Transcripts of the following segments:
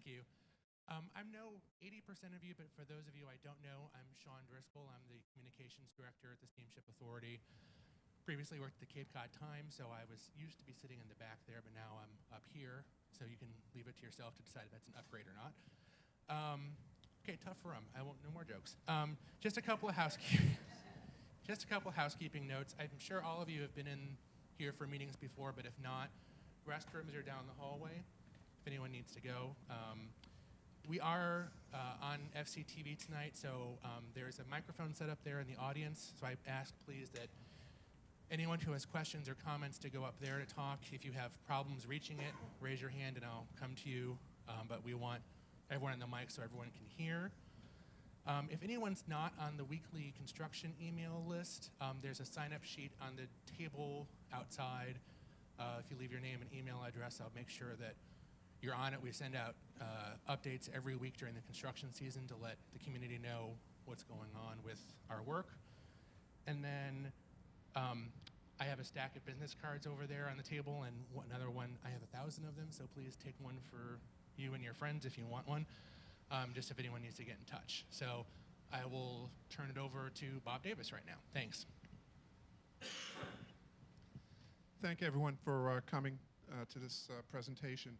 Thank you. I know 80% of you, but for those of you I don't know, I'm Sean Driscoll. I'm the communications director at the Steamship Authority. Previously worked at the Cape Cod Times, so I was used to be sitting in the back there, but now I'm up here, so you can leave it to yourself to decide if that's an upgrade or not. Okay, tough room. I won't. No more jokes. Just a couple of housekeeping. Just a couple housekeeping notes. I'm sure all of you have been in here for meetings before, but if not, restrooms are down the hallway if anyone needs to go. We are on FCTV tonight, so there's a microphone set up there in the audience. So I ask, please, that anyone who has questions or comments to go up there to talk. If you have problems reaching it, raise your hand and I'll come to you. But we want everyone on the mic so everyone can hear. If anyone's not on the weekly construction email list, there's a sign-up sheet on the table outside. If you leave your name and email address, I'll make sure that you're on it. We send out updates every week during the construction season to let the community know what's going on with our work. And then I have a stack of business cards over there on the table, and another one, I have 1,000 of them, so please take one for you and your friends if you want one, just if anyone needs to get in touch. So I will turn it over to Bob Davis right now. Thanks. Thank you, everyone, for coming to this presentation.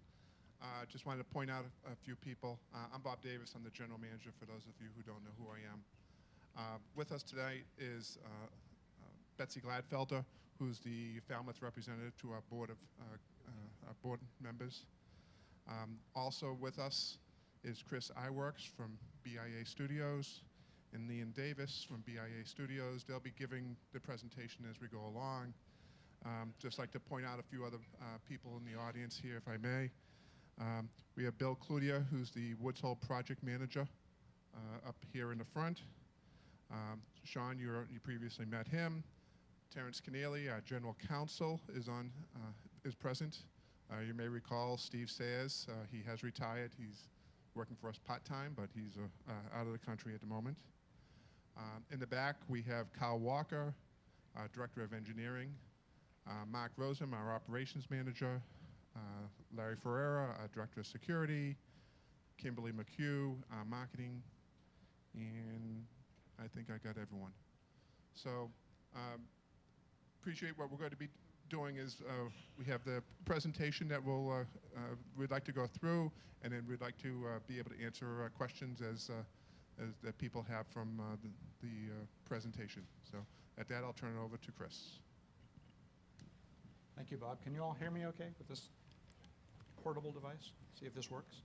Just wanted to point out a few people. I'm Bob Davis. I'm the general manager for those of you who don't know who I am. With us today is Betsy Gladfelder, who's the Falmouth representative to our board members. Also with us is Chris Iworks from BIA Studios and Ian Davis from BIA Studios. They'll be giving the presentation as we go along. Just like to point out a few other people in the audience here, if I may. We have Bill Cludier, who's the Woods Hole project manager, up here in the front. Sean, you previously met him. Terrence Keneally, our general counsel, is present. You may recall Steve Sayers. He has retired. He's working for us part-time, but he's out of the country at the moment. In the back, we have Kyle Walker, our director of engineering. Mark Rosem, our operations manager. Larry Ferreira, our director of security. Kimberly McHugh, marketing. And I think I got everyone. So appreciate what we're going to be doing is we have the presentation that we'd like to go through, and then we'd like to be able to answer questions as that people have from the presentation. So at that, I'll turn it over to Chris. Thank you, Bob. Can you all hear me okay with this portable device? See if this works.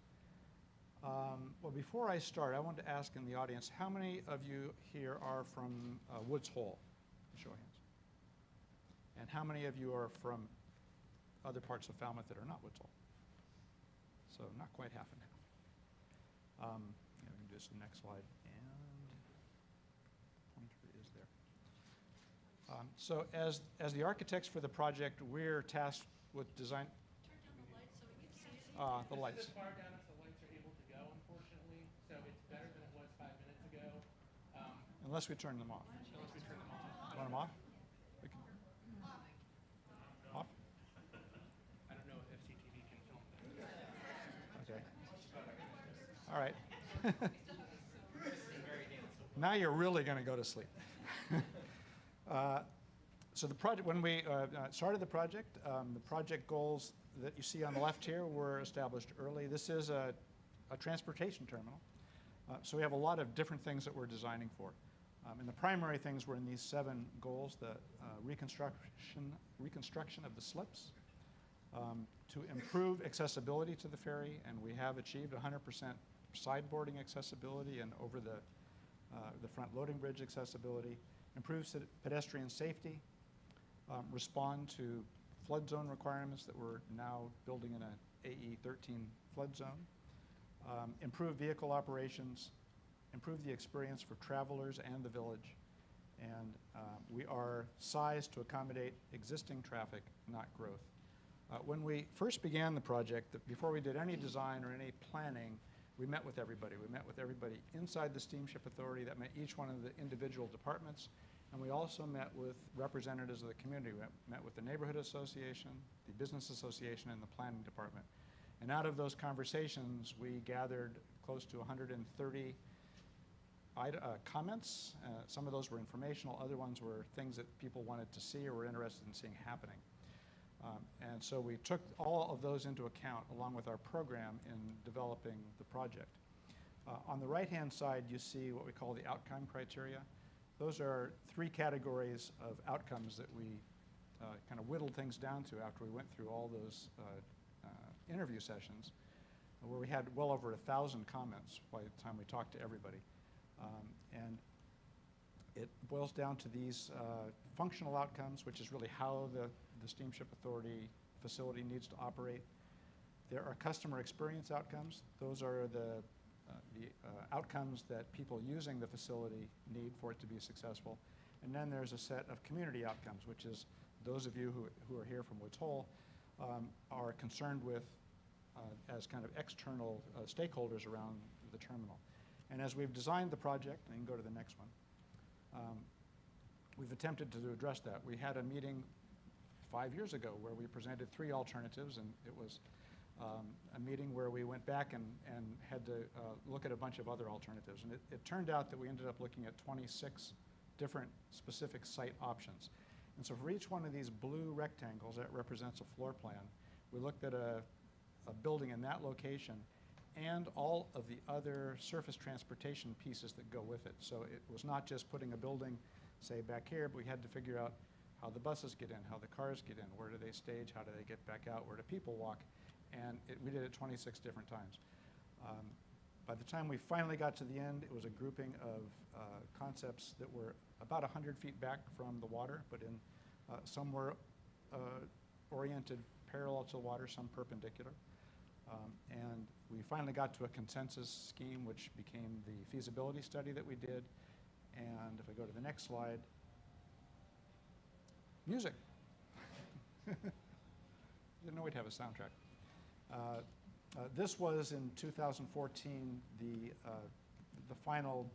Well, before I start, I want to ask in the audience, how many of you here are from Woods Hole? Show of hands. And how many of you are from other parts of Falmouth that are not Woods Hole? So not quite half and half. Yeah, we can do this in the next slide. And pointer is there. So as the architects for the project, we're tasked with design. Turn down the lights so we can see. The lights. As far down as the lights are able to go, unfortunately, so it's better than it was 5 minutes ago. Unless we turn them off. Unless we turn them off. Want them off? We can. Off? I don't know if FCTV can film that. Okay. All right. Now you're really going to go to sleep. So the project, when we started the project goals that you see on the left here were established early. This is a transportation terminal. So we have a lot of different things that we're designing for. And the primary things were in these 7 goals: the reconstruction of the slips, to improve accessibility to the ferry, and we have achieved 100% sideboarding accessibility and over the front loading bridge accessibility, improve pedestrian safety, respond to flood zone requirements that we're now building in a AE 13 flood zone, improve vehicle operations, improve the experience for travelers and the village, and we are sized to accommodate existing traffic, not growth. When we first began the project, before we did any design or any planning, we met with everybody. We met with everybody inside the Steamship Authority. That met each one of the individual departments, and we also met with representatives of the community. We met with the Neighborhood Association, the Business Association, and the Planning Department. And out of those conversations, we gathered close to 130 comments. Some of those were informational, other ones were things that people wanted to see or were interested in seeing happening. And so we took all of those into account along with our program in developing the project. On the right-hand side, you see what we call the outcome criteria. Those are 3 categories of outcomes that we kind of whittled things down to after we went through all those interview sessions, where we had well over 1,000 comments by the time we talked to everybody. And it boils down to these functional outcomes, which is really how the Steamship Authority facility needs to operate. There are customer experience outcomes. Those are the outcomes that people using the facility need for it to be successful. And then there's a set of community outcomes, which is those of you who are here from Woods Hole are concerned with as kind of external stakeholders around the terminal. And as we've designed the project, and you can go to the next one, we've attempted to address that. We had a meeting 5 years ago where we presented 3 alternatives, and it was a meeting where we went back and had to look at a bunch of other alternatives. And it turned out that we ended up looking at 26 different specific site options. And so for each one of these blue rectangles, that represents a floor plan, we looked at a building in that location and all of the other surface transportation pieces that go with it. So it was not just putting a building, say, back here, but we had to figure out how the buses get in, how the cars get in, where do they stage, how do they get back out, where do people walk, and we did it 26 different times. By the time we finally got to the end, it was a grouping of concepts that were about 100 feet back from the water, but in some were oriented parallel to the water, some perpendicular. And we finally got to a consensus scheme, which became the feasibility study that we did. And if I go to the next slide, music. Didn't know we'd have a soundtrack. This was in 2014 the final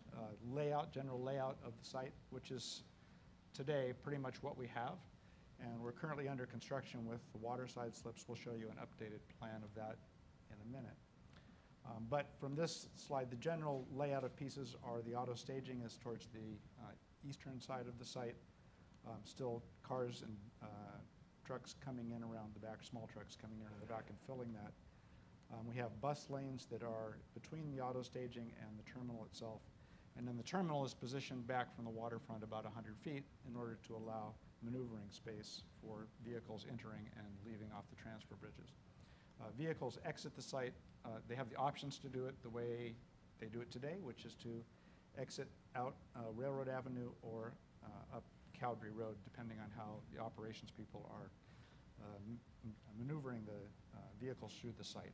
general layout of the site, which is today pretty much what we have. And we're currently under construction with the waterside slips. We'll show you an updated plan of that in a minute. But from this slide, the general layout of pieces are the auto staging is towards the eastern side of the site. Still cars and trucks coming in around the back, small trucks coming in the back and filling that. We have bus lanes that are between the auto staging and the terminal itself. And then the terminal is positioned back from the waterfront about 100 feet in order to allow maneuvering space for vehicles entering and leaving off the transfer bridges. Vehicles exit the site. They have the options to do it the way they do it today, which is to exit out Railroad Avenue or up Cowdrey Road, depending on how the operations people are maneuvering the vehicles through the site.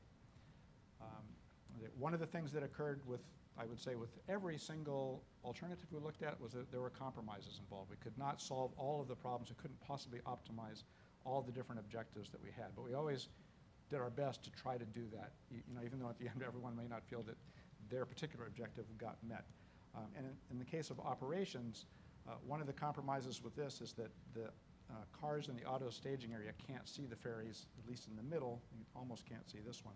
One of the things that occurred with, I would say, with every single alternative we looked at was that there were compromises involved. We could not solve all of the problems. We couldn't possibly optimize all the different objectives that we had. But we always did our best to try to do that, even though at the end everyone may not feel that their particular objective got met. And in the case of operations, one of the compromises with this is that the cars in the auto staging area can't see the ferries, at least in the middle. You almost can't see this one.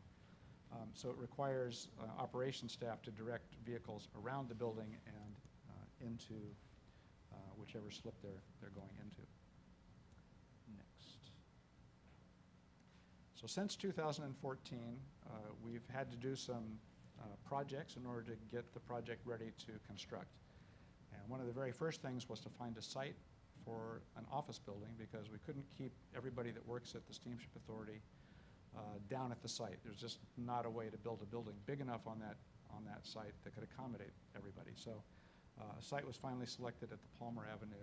So it requires operations staff to direct vehicles around the building and into whichever slip they're going into. Next. So since 2014, we've had to do some projects in order to get the project ready to construct. And one of the very first things was to find a site for an office building because we couldn't keep everybody that works at the Steamship Authority down at the site. There's just not a way to build a building big enough on that site that could accommodate everybody. So a site was finally selected at the Palmer Avenue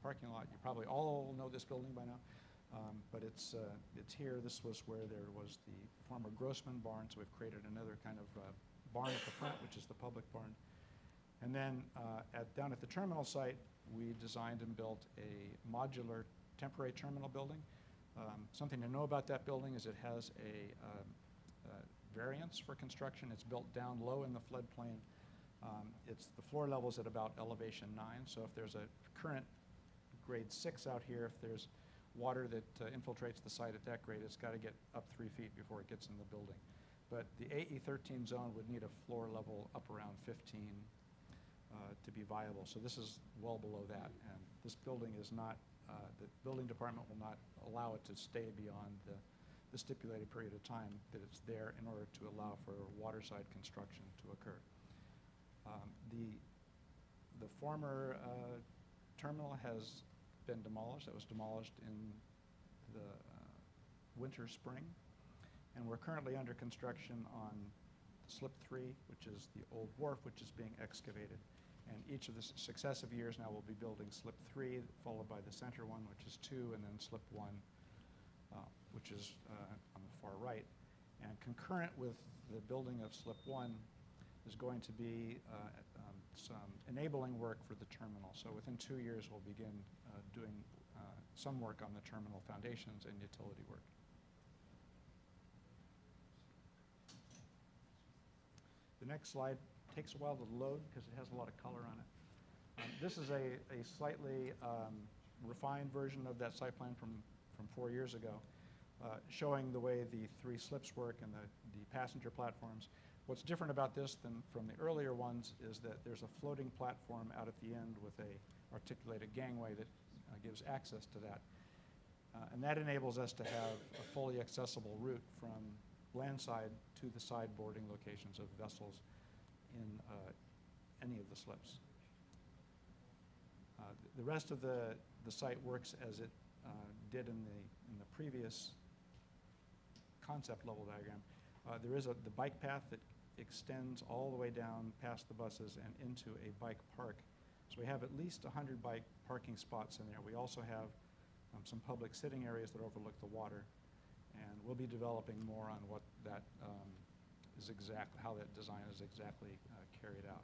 parking lot. You probably all know this building by now, but it's here. This was where there was the former Grossman barn, so we've created another kind of barn at the front, which is the public barn. And then down at the terminal site, we designed and built a modular temporary terminal building. Something to know about that building is it has a variance for construction. It's built down low in the floodplain. The floor level is at about elevation 9. So if there's a current grade 6 out here, if there's water that infiltrates the site at that grade, it's got to get up 3 feet before it gets in the building. But the AE13 zone would need a floor level up around 15 to be viable. So this is well below that, and this building is not, the building department will not allow it to stay beyond the stipulated period of time that it's there in order to allow for waterside construction to occur. The former terminal has been demolished. It was demolished in the winter, spring, and we're currently under construction on Slip 3, which is the old wharf, which is being excavated. And each of the successive years now we'll be building Slip 3, followed by the center one, which is 2, and then Slip 1, which is on the far right. And concurrent with the building of Slip 1 is going to be some enabling work for the terminal. So within 2 years we'll begin doing some work on the terminal foundations and utility work. The next slide takes a while to load because it has a lot of color on it. This is a slightly refined version of that site plan from 4 years ago, showing the way the 3 slips work and the passenger platforms. What's different about this than from the earlier ones is that there's a floating platform out at the end with a articulated gangway that gives access to that. And that enables us to have a fully accessible route from landside to the side boarding locations of vessels in any of the slips. The rest of the site works as it did in the previous concept level diagram. There is the bike path that extends all the way down past the buses and into a bike park. So we have at least 100 bike parking spots in there. We also have some public sitting areas that overlook the water. And we'll be developing more on what that how that design is exactly carried out.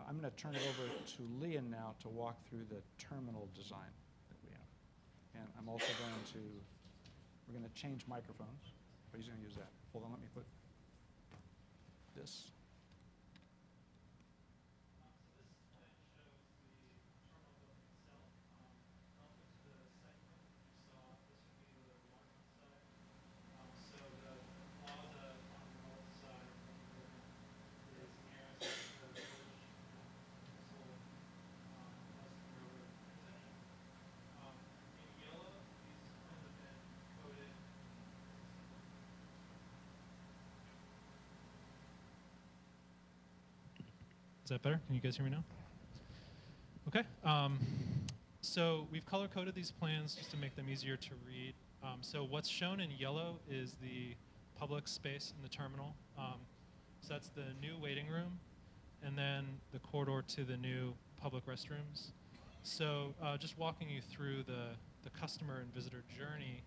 I'm going to turn it over to Leon now to walk through the terminal design that we have. And I'm also we're going to change microphones. But he's going to use that. Hold on, let me put this. Is that better? Can you guys hear me now? Okay. So we've color-coded these plans just to make them easier to read. So what's shown in yellow is the public space in the terminal. So that's the new waiting room, and then the corridor to the new public restrooms. So just walking you through the customer and visitor journey,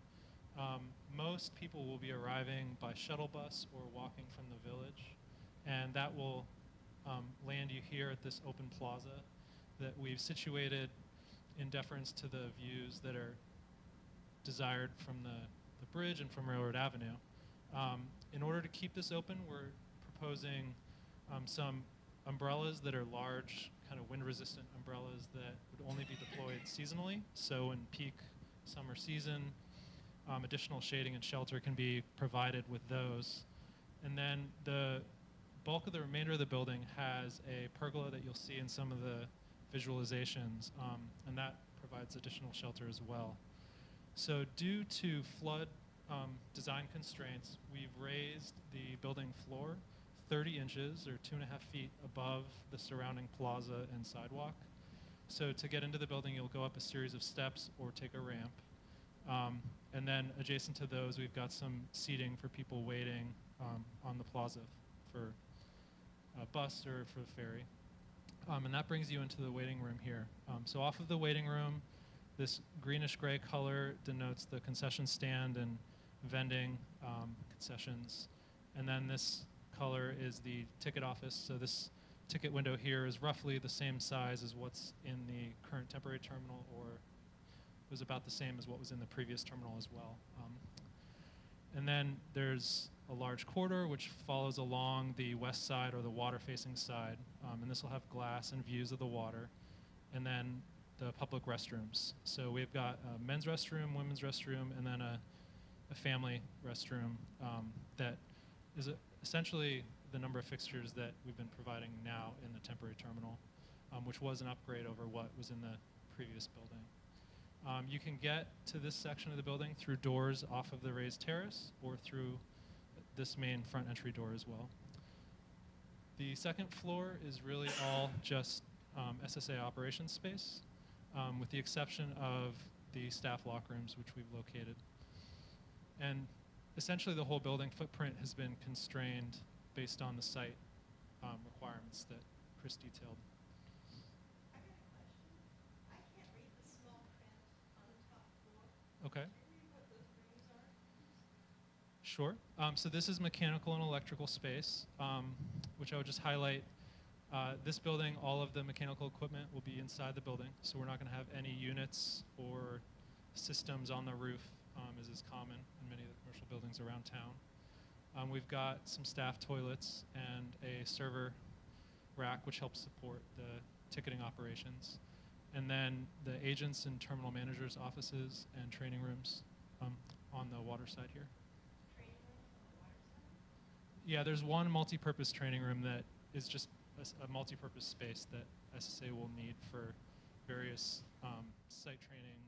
most people will be arriving by shuttle bus or walking from the village, and that will land you here at this open plaza that we've situated in deference to the views that are desired from the bridge and from Railroad Avenue. In order to keep this open, we're proposing some umbrellas that are large, kind of wind-resistant umbrellas that would only be deployed seasonally. So in peak summer season, additional shading and shelter can be provided with those. And then the bulk of the remainder of the building has a pergola that you'll see in some of the visualizations, and that provides additional shelter as well. So due to flood design constraints, we've raised the building floor 30 inches or 2.5 feet above the surrounding plaza and sidewalk. So to get into the building, you'll go up a series of steps or take a ramp. And then adjacent to those, we've got some seating for people waiting on the plaza for a bus or for the ferry. And that brings you into the waiting room here. So off of the waiting room, this greenish gray color denotes the concession stand and vending concessions. And then this color is the ticket office. So this ticket window here is roughly the same size as what's in the current temporary terminal, or was about the same as what was in the previous terminal as well. And then there's a large corridor which follows along the west side or the water-facing side, and this will have glass and views of the water. And then the public restrooms. So we've got a men's restroom, women's restroom, and then a family restroom that is essentially the number of fixtures that we've been providing now in the temporary terminal, which was an upgrade over what was in the previous building. You can get to this section of the building through doors off of the raised terrace or through this main front entry door as well. The second floor is really all just SSA operations space, with the exception of the staff locker rooms, which we've located. And essentially the whole building footprint has been constrained based on the site requirements that Chris detailed. I got a question. I can't read the small print on the top floor. Okay. Can you read what those rooms are? Sure. So this is mechanical and electrical space, which I would just highlight. This building, all of the mechanical equipment will be inside the building, so we're not going to have any units or systems on the roof, as is common in many of the commercial buildings around town. We've got some staff toilets and a server rack, which helps support the ticketing operations. And then the agents and terminal managers' offices and training rooms on the water side here. Training rooms on the water side? Yeah, there's one multi-purpose training room that is just a multi-purpose space that SSA will need for various site training,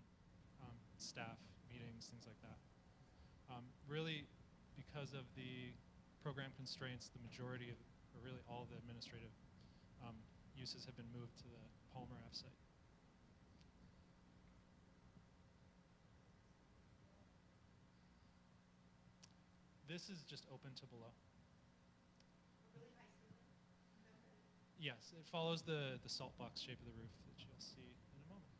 staff meetings, things like that. Really, because of the program constraints, the majority of, or really all of the administrative uses have been moved to the Palmer Ave site. This is just open to below. A really high ceiling? Is that what it is? Yes, it follows the salt box shape of the roof that you'll see in a moment.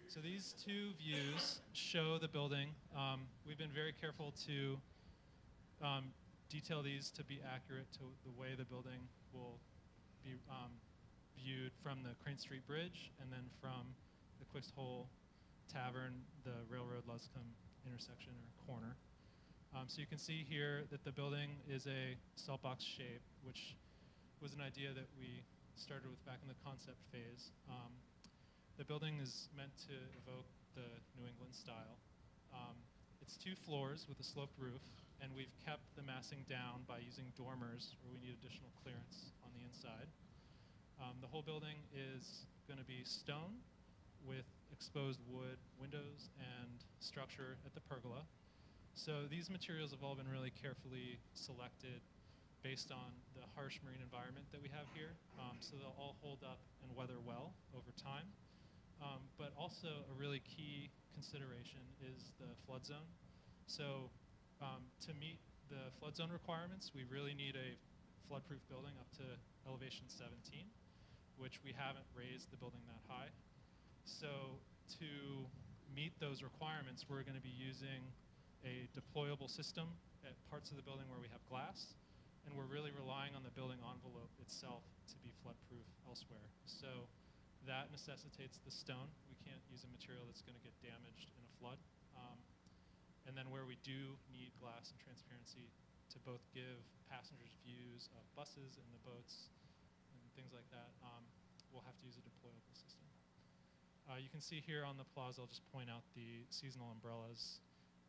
So these two views show the building. We've been very careful to detail these to be accurate to the way the building will be viewed from the Crane Street Bridge and then from the Quicks Hole Tavern, the Railroad Luscombe intersection or corner. So you can see here that the building is a salt box shape, which was an idea that we started with back in the concept phase. The building is meant to evoke the New England style. It's 2 floors with a sloped roof, and we've kept the massing down by using dormers where we need additional clearance on the inside. The whole building is going to be stone with exposed wood windows and structure at the pergola. So these materials have all been really carefully selected based on the harsh marine environment that we have here. So they'll all hold up and weather well over time. But also a really key consideration is the flood zone. So to meet the flood zone requirements, we really need a flood-proof building up to elevation 17, which we haven't raised the building that high. So to meet those requirements, we're going to be using a deployable system at parts of the building where we have glass, and we're really relying on the building envelope itself to be flood-proof elsewhere. So that necessitates the stone. We can't use a material that's going to get damaged in a flood. And then where we do need glass and transparency to both give passengers views of buses and the boats and things like that, we'll have to use a deployable system. You can see here on the plaza, I'll just point out the seasonal umbrellas,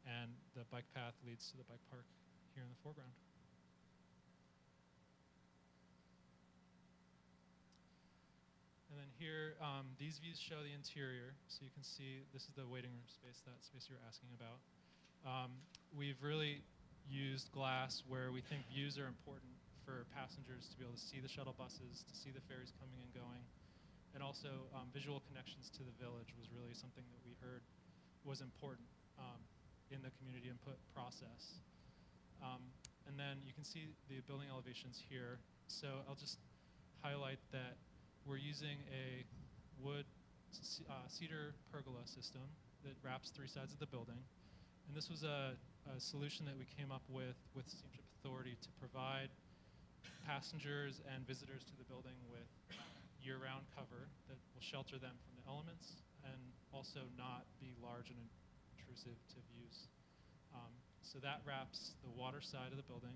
and the bike path leads to the bike park here in the foreground. And then here, these views show the interior. So you can see this is the waiting room space, that space you were asking about. We've really used glass where we think views are important for passengers to be able to see the shuttle buses, to see the ferries coming and going. And also visual connections to the village was really something that we heard was important in the community input process. And then you can see the building elevations here. So I'll just highlight that we're using a wood cedar pergola system that wraps 3 sides of the building. And this was a solution that we came up with Steamship Authority to provide passengers and visitors to the building with year-round cover that will shelter them from the elements and also not be large and intrusive to views. So that wraps the water side of the building,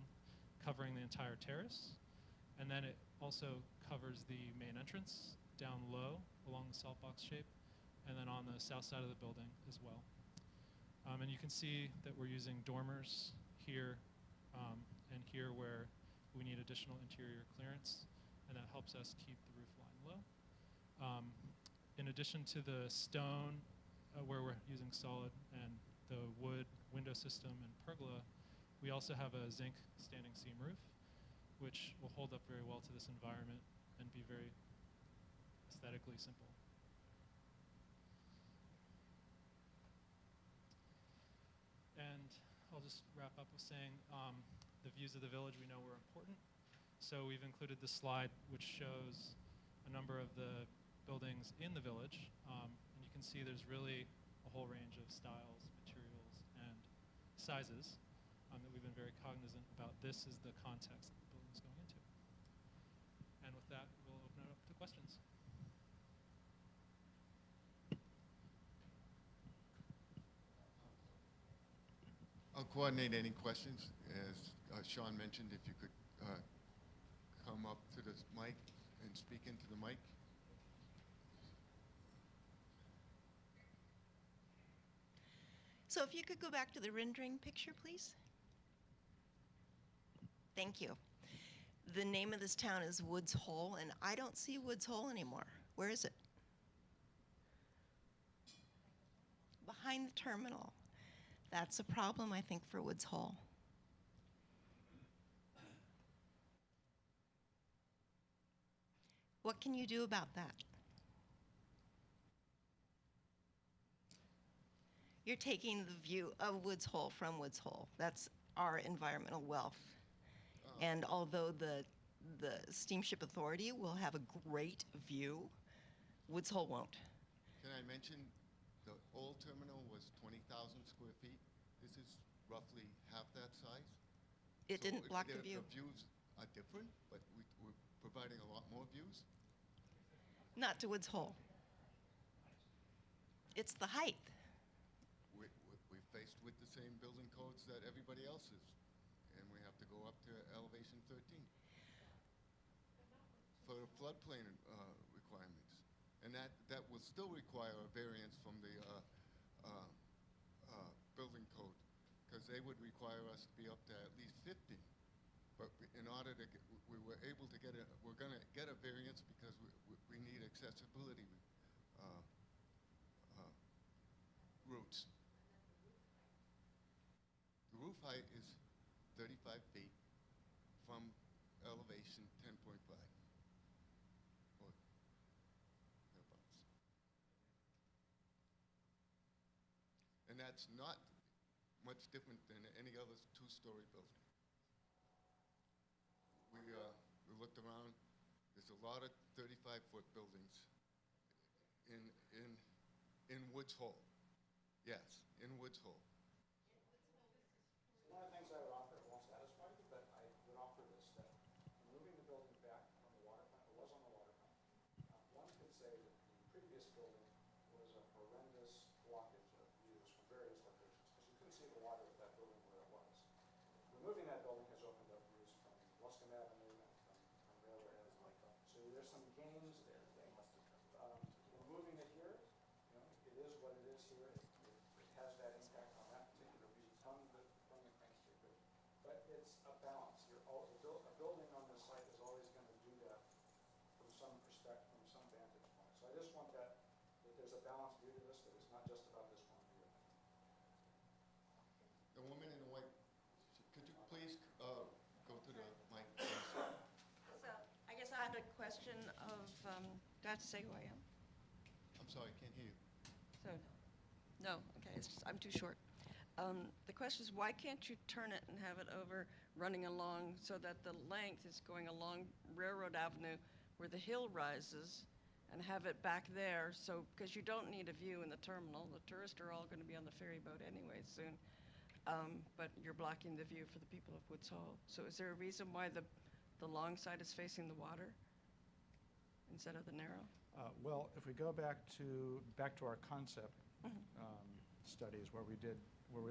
covering the entire terrace. And then it also covers the main entrance down low along the salt box shape, and then on the south side of the building as well. And you can see that we're using dormers here and here where we need additional interior clearance, and that helps us keep the roof line low. In addition to the stone, where we're using solid, and the wood window system and pergola, we also have a zinc standing seam roof, which will hold up very well to this environment and be very aesthetically simple. And I'll just wrap up with saying the views of the village we know were important. So we've included this slide which shows a number of the buildings in the village. And you can see there's really a whole range of styles, materials, and sizes that we've been very cognizant about. This is the context that the building's going into. And with that, we'll open it up to questions. I'll coordinate any questions. As Sean mentioned, if you could come up to the mic and speak into the mic. So if you could go back to the rendering picture, please. Thank you. The name of this town is Woods Hole, and I don't see Woods Hole anymore. Where is it? Behind the terminal. That's a problem, I think, for Woods Hole. What can you do about that? You're taking the view of Woods Hole from Woods Hole. That's our environmental wealth. And although the Steamship Authority will have a great view, Woods Hole won't. Can I mention the old terminal was 20,000 square feet? This is roughly half that size. It didn't block the view. The views are different, but we're providing a lot more views. Not to Woods Hole. It's the height. We're faced with the same building codes that everybody else is, and we have to go up to elevation 13 for floodplain requirements. And that will still require a variance from the building code, because they would require us to be up to at least 50. But in order to get, we were able to get we're going to get a variance because we need accessibility routes. The roof height is 35 feet from elevation 10.5. Or thereabouts. And that's not much different than any other two-story building. We looked around. There's a lot of 35-foot buildings in Woods Hole. Yes, in Woods Hole. One of the things I would offer, it won't satisfy you, but I would offer this, that moving the building back from the waterfront, it was on the waterfront. One could say that the previous building was a horrendous blockage of views from various locations, because you couldn't see the water of that building where it was. Removing that building has opened up views from Luscombe Avenue and from railroad heads like that. So there's some gains there. Removing it here, you know, it is what it is here. It has that impact on that particular view from the Crane Street Bridge. But it's a balance. A building on this site is always going to do that from some perspective, from some vantage point. So I just want that there's a balanced view to this, that it's not just about this one view. The woman in the white, could you please go to the mic, please? So I guess I had a question of, do I have to say who I am? I'm sorry, I can't hear you. So, no, okay, it's just, I'm too short. The question is, why can't you turn it and have it over running along so that the length is going along Railroad Avenue where the hill rises, and have it back there, so, because you don't need a view in the terminal. The tourists are all going to be on the ferry boat anyway soon, but you're blocking the view for the people of Woods Hole. So is there a reason why the long side is facing the water instead of the narrow? Well, if we go back to our concept studies where we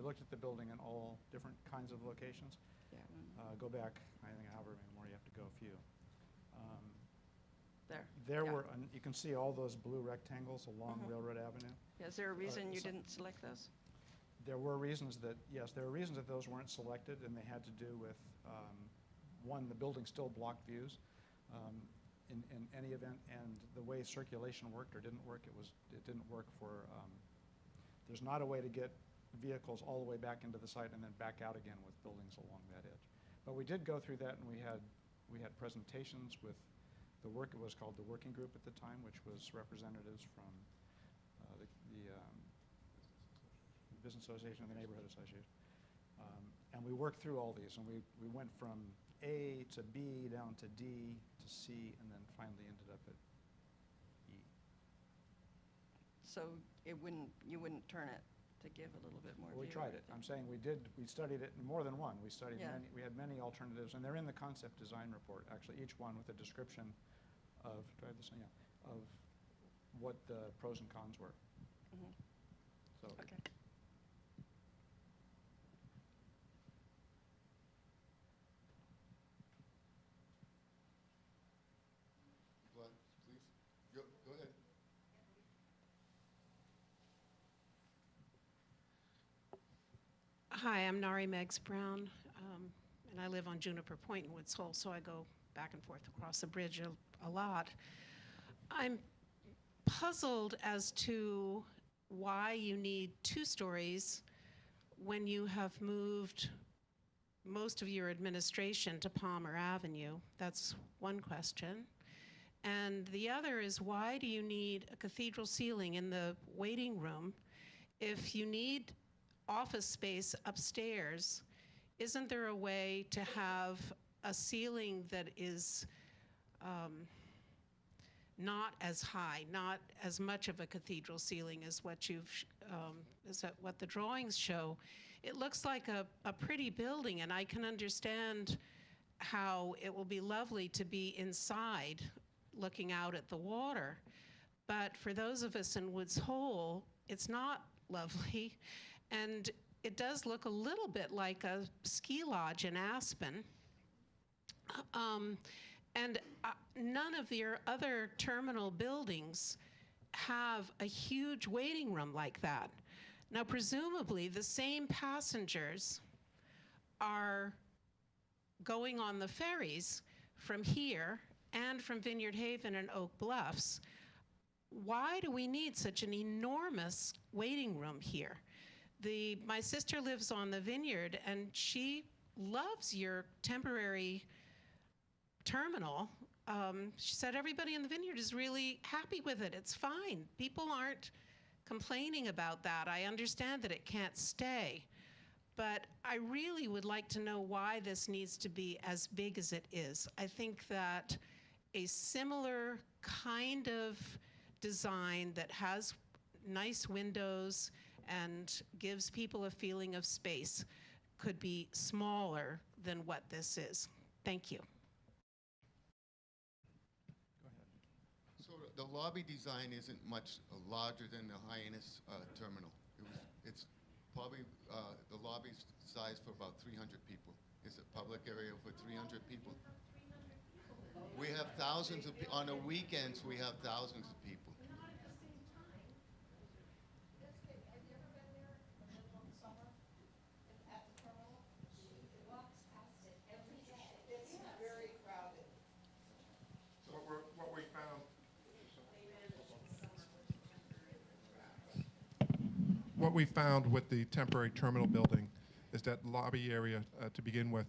looked at the building in all different kinds of locations. Yeah. Go back, I think, however many more you have to go, a few. there. There Yeah. were, you can see all those blue rectangles along Railroad Avenue. Yeah, is there a reason you so- didn't select those? There were reasons that, yes, there were reasons that those weren't selected, and they had to do with, one, the building still blocked views in any event, and the way circulation worked or didn't work, it didn't work for, there's not a way to get vehicles all the way back into the site and then back out again with buildings along that edge. But we did go through that, and we had presentations with it was called the working group at the time, which was representatives from the Business Association and the Neighborhood Association. And we worked through all these, and we went from A to B down to D to C, and then finally ended up at E. So you wouldn't turn it to give a little bit more Well, we view tried or it. anything? I'm saying we studied it in more than one. We studied Yeah. we had many alternatives, and they're in the concept design report, actually, each one with a description of, do I have this? Yeah, of what the pros and cons were. Mhm. So Okay. Vlad, please. Go ahead. Hi, I'm Nari Meggs Brown, and I live on Juniper Point in Woods Hole, so I go back and forth across the bridge a lot. I'm puzzled as to why you need 2 stories when you have moved most of your administration to Palmer Avenue. That's one question. And the other is, why do you need a cathedral ceiling in the waiting room if you need office space upstairs? Isn't there a way to have a ceiling that is not as high, not as much of a cathedral ceiling as what what the drawings show? It looks like a pretty building, and I can understand how it will be lovely to be inside looking out at the water. But for those of us in Woods Hole, it's not lovely. And it does look a little bit like a ski lodge in Aspen. None of your other terminal buildings have a huge waiting room like that. Now, presumably, the same passengers are going on the ferries from here and from Vineyard Haven and Oak Bluffs. Why do we need such an enormous waiting room here? My sister lives on the Vineyard, and she loves your temporary terminal. She said everybody in the Vineyard is really happy with it. It's fine. People aren't complaining about that. I understand that it can't stay. But I really would like to know why this needs to be as big as it is. I think that a similar kind of design that has nice windows and gives people a feeling of space could be smaller than what this is. Thank you. go ahead. So the lobby design isn't much larger than the Hyannis terminal. It's probably the lobby's size for about 300 people. It's a public area for 300 people. We have thousands of people. On the weekends, we have thousands of people. So what we found. What we found with the temporary terminal building is that lobby area to begin with,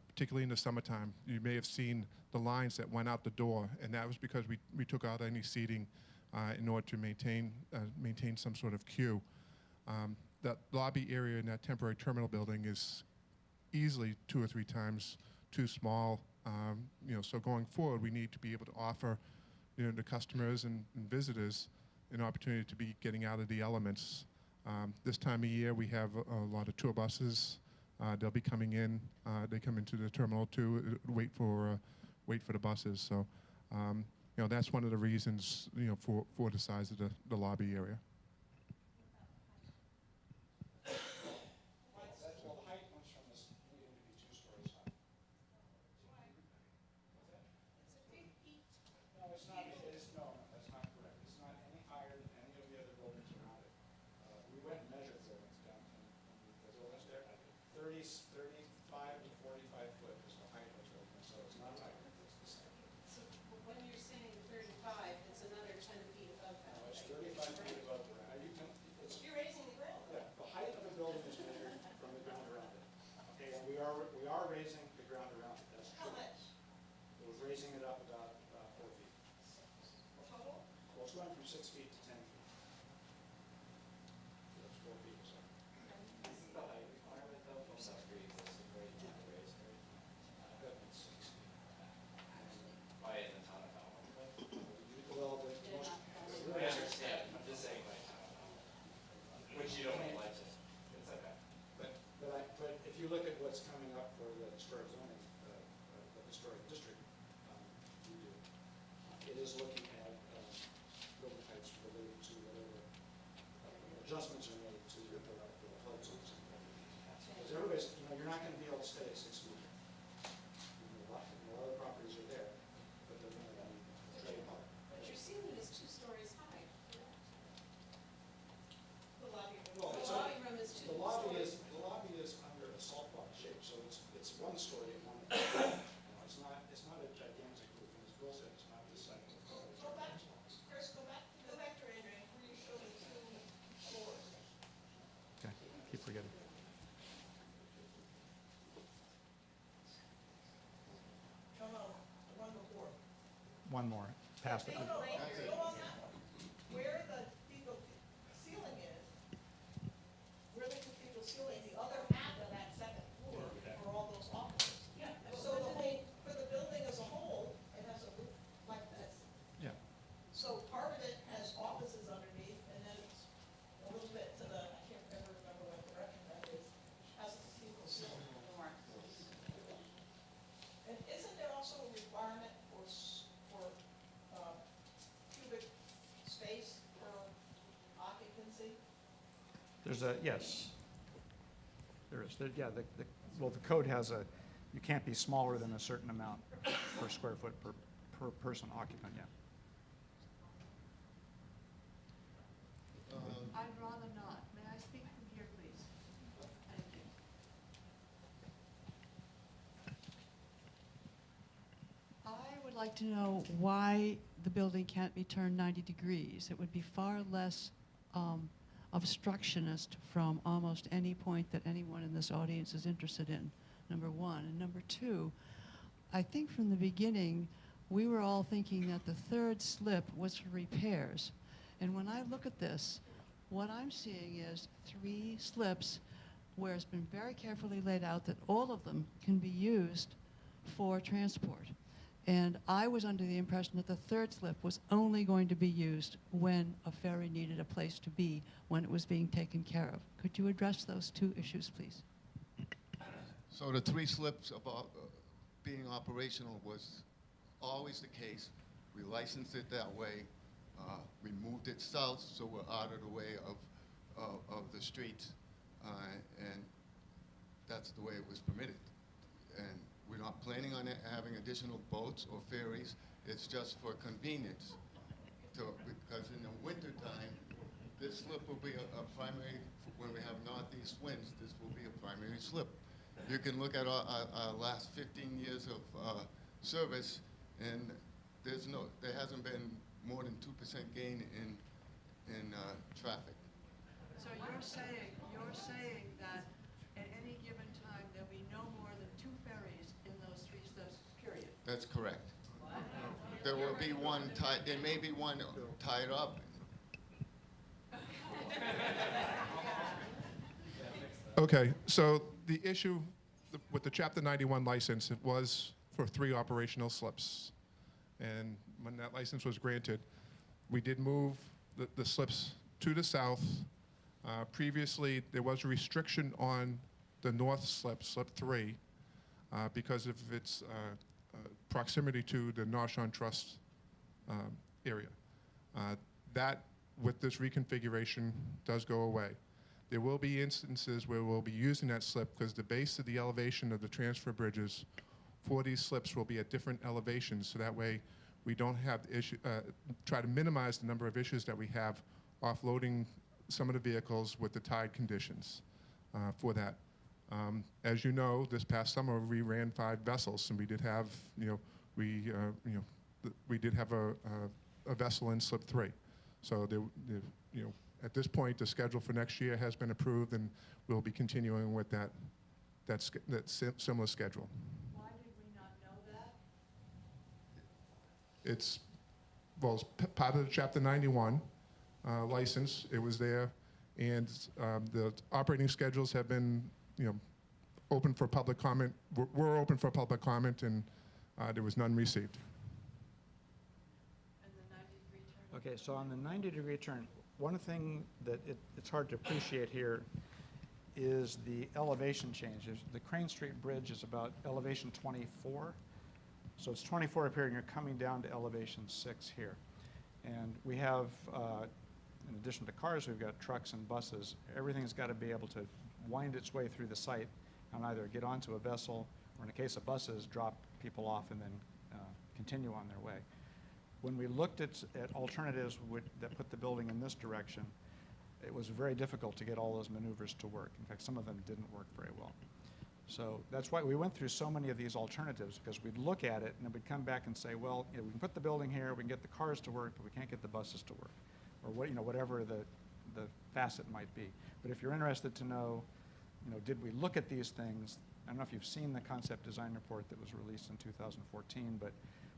particularly in the summertime, you may have seen the lines that went out the door, and that was because we took out any seating in order to maintain some sort of queue. That lobby area in that temporary terminal building is easily 2 or 3 times too small. So going forward, we need to be able to offer, the customers and visitors an opportunity to be getting out of the elements. This time of year, we have a lot of tour buses. They'll be coming in. They come into the terminal to wait for the buses. So, that's one of the reasons, for the size of the lobby area. Well, the height comes from this needing to be 2 stories high. No, it's 35 to 45 foot is the height of the building, so it's not higher, it's the same. So when you're saying 35, it's another 10 feet above that. No, it's 35 feet above the ground. You're raising the ground. Yeah, the height of a building is measured from the ground around it. Okay, and we are raising the ground around it, that's true. How much? We're raising it up about 4 feet. Total? Well, it's going from 6 feet to 10 feet. So that's 4 feet or so. That means 6 feet. Well, the most. I understand, I'm just saying by townhome, which you don't like it, it's okay. But if you look at what's coming up for the historic zoning, the historic district, you do, it is looking at building types related to whatever adjustments are made to the flood zones. Because everybody's, you're not going to be able to stay at 6 feet. A lot of other properties are there, but they're going to be trade apart. But your ceiling is 2 stories high, correct? The lobby room. Well, The lobby room is 2 The lobby stories. is under a salt block shape, so it's 1 story at one. It's not a gigantic roof, and as Bill said, it's not this side of the building. Go back, Chris, go back to rendering where you show the 2 floors. Okay, keep forgetting. No, no, the one before. One more, past it. No, go on that one. Where the cathedral ceiling is, where the cathedral ceiling, the other half of that second floor are all those offices. Yeah. So the whole, for the building as a whole, it has a roof like this. Yeah. So part of it has offices underneath, and then it's a little bit to the, I can't ever remember what direction that is, has a cathedral ceiling. And isn't there also a requirement for cubic space per occupancy? There's yes. There is. Yeah, well, the code has you can't be smaller than a certain amount per square foot per person occupant, yeah. I'd rather not. May I speak from here, please? Thank you. I would like to know why the building can't be turned 90 degrees. It would be far less obstructionist from almost any point that anyone in this audience is interested in, number one. And number two, I think from the beginning, we were all thinking that the third slip was for repairs. And when I look at this, what I'm seeing is 3 slips where it's been very carefully laid out that all of them can be used for transport. And I was under the impression that the third slip was only going to be used when a ferry needed a place to be, when it was being taken care of. Could you address those 2 issues, please? So the 3 slips about being operational was always the case. We licensed it that way. We moved it south, so we're out of the way of the streets, and that's the way it was permitted. And we're not planning on having additional boats or ferries. It's just for convenience. Because in the wintertime, this slip will be a primary, when we have northeast winds, this will be a primary slip. You can look at our last 15 years of service, and there hasn't been more than 2% gain in traffic. So you're saying that at any given time, there'll be no more than 2 ferries in those 3 slips, period? That's correct. There will be one tied, there may be one tied up. Okay, so the issue with the Chapter 91 license, it was for 3 operational slips. And when that license was granted, we did move the slips to the south. Previously, there was a restriction on the north slip, slip 3, because of its proximity to the North Shore Trust area. That, with this reconfiguration, does go away. There will be instances where we'll be using that slip because the base of the elevation of the transfer bridges for these slips will be at different elevations, so that way we don't have try to minimize the number of issues that we have offloading some of the vehicles with the tide conditions for that. As you know, this past summer we ran 5 vessels, and we did have, we did have a vessel in slip 3. So at this point, the schedule for next year has been approved, and we'll be continuing with that similar schedule. Why did we not know that? It's part of the Chapter 91 license. It was there, and the operating schedules have been, open for public comment. We're open for public comment, and there was none received. And the 90-degree turn? Okay, so on the 90-degree turn, one thing that it's hard to appreciate here is the elevation changes. The Crane Street Bridge is about elevation 24. So it's 24 up here, and you're coming down to elevation 6 here. And we have, in addition to cars, we've got trucks and buses. Everything's got to be able to wind its way through the site and either get onto a vessel, or in the case of buses, drop people off and then continue on their way. When we looked at alternatives that put the building in this direction, it was very difficult to get all those maneuvers to work. In fact, some of them didn't work very well. So that's why we went through so many of these alternatives, because we'd look at it and then we'd come back and say, well, we can put the building here, we can get the cars to work, but we can't get the buses to work, or whatever the facet might be. But if you're interested to know, did we look at these things? I don't know if you've seen the concept design report that was released in 2014, but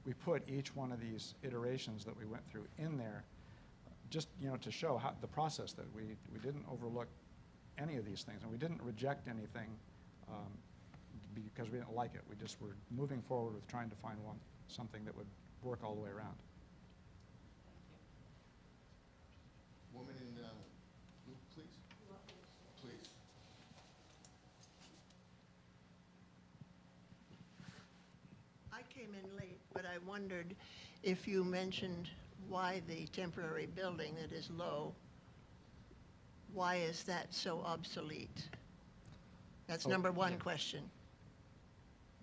we put each one of these iterations that we went through in there, just to show how the process, that we didn't overlook any of these things, and we didn't reject anything because we didn't like it. We just were moving forward with trying to find something that would work all the way around. Woman in blue, please. Please. I came in late, but I wondered if you mentioned why the temporary building that is low, why is that so obsolete? That's number one question.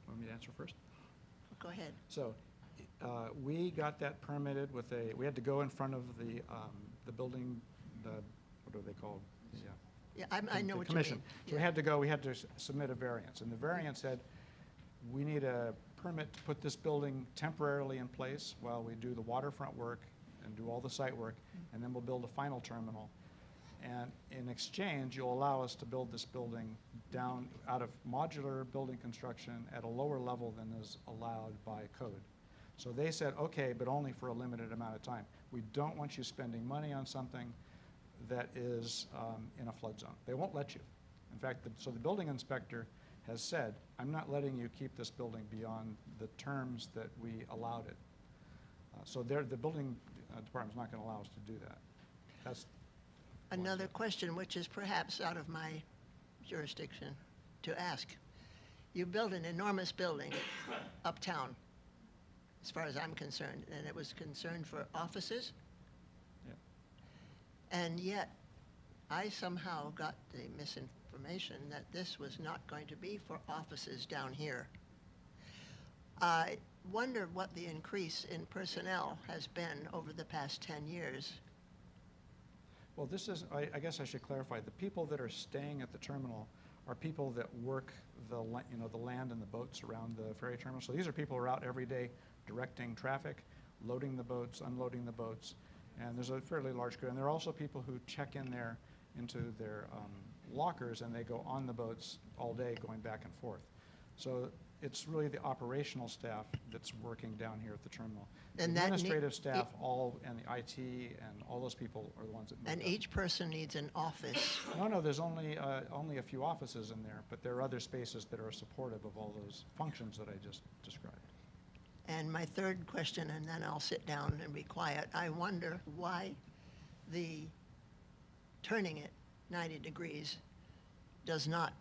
Want me to answer first? Go ahead. So we got that permitted with we had to go in front of the building, what are they called? Yeah, I know The what commission. you mean. So we had to submit a variance, and the variance said, we need a permit to put this building temporarily in place while we do the waterfront work and do all the site work, and then we'll build a final terminal. And in exchange, you'll allow us to build this building down out of modular building construction at a lower level than is allowed by code. So they said, okay, but only for a limited amount of time. We don't want you spending money on something that is in a flood zone. They won't let you. In fact, so the building inspector has said, I'm not letting you keep this building beyond the terms that we allowed it. So the building department's not going to allow us to do that. That's Another question, which is perhaps out of my jurisdiction to ask. You built an enormous building uptown, as far as I'm concerned, and it was concerned for offices. Yeah. And yet, I somehow got the misinformation that this was not going to be for offices down here. I wonder what the increase in personnel has been over the past 10 years. Well, this is, I guess I should clarify, the people that are staying at the terminal are people that work the land and the boats around the ferry terminal. So these are people who are out every day directing traffic, loading the boats, unloading the boats, and there's a fairly large crew. And there are also people who check in there into their lockers, and they go on the boats all day going back and forth. So it's really the operational staff that's working down here at the terminal. And the that administrative staff, and the IT, and all those people are the ones that move And up. each person needs an office. No, there's only a few offices in there, but there are other spaces that are supportive of all those functions that I just described. And my third question, and then I'll sit down and be quiet. I wonder why the turning it 90 degrees is not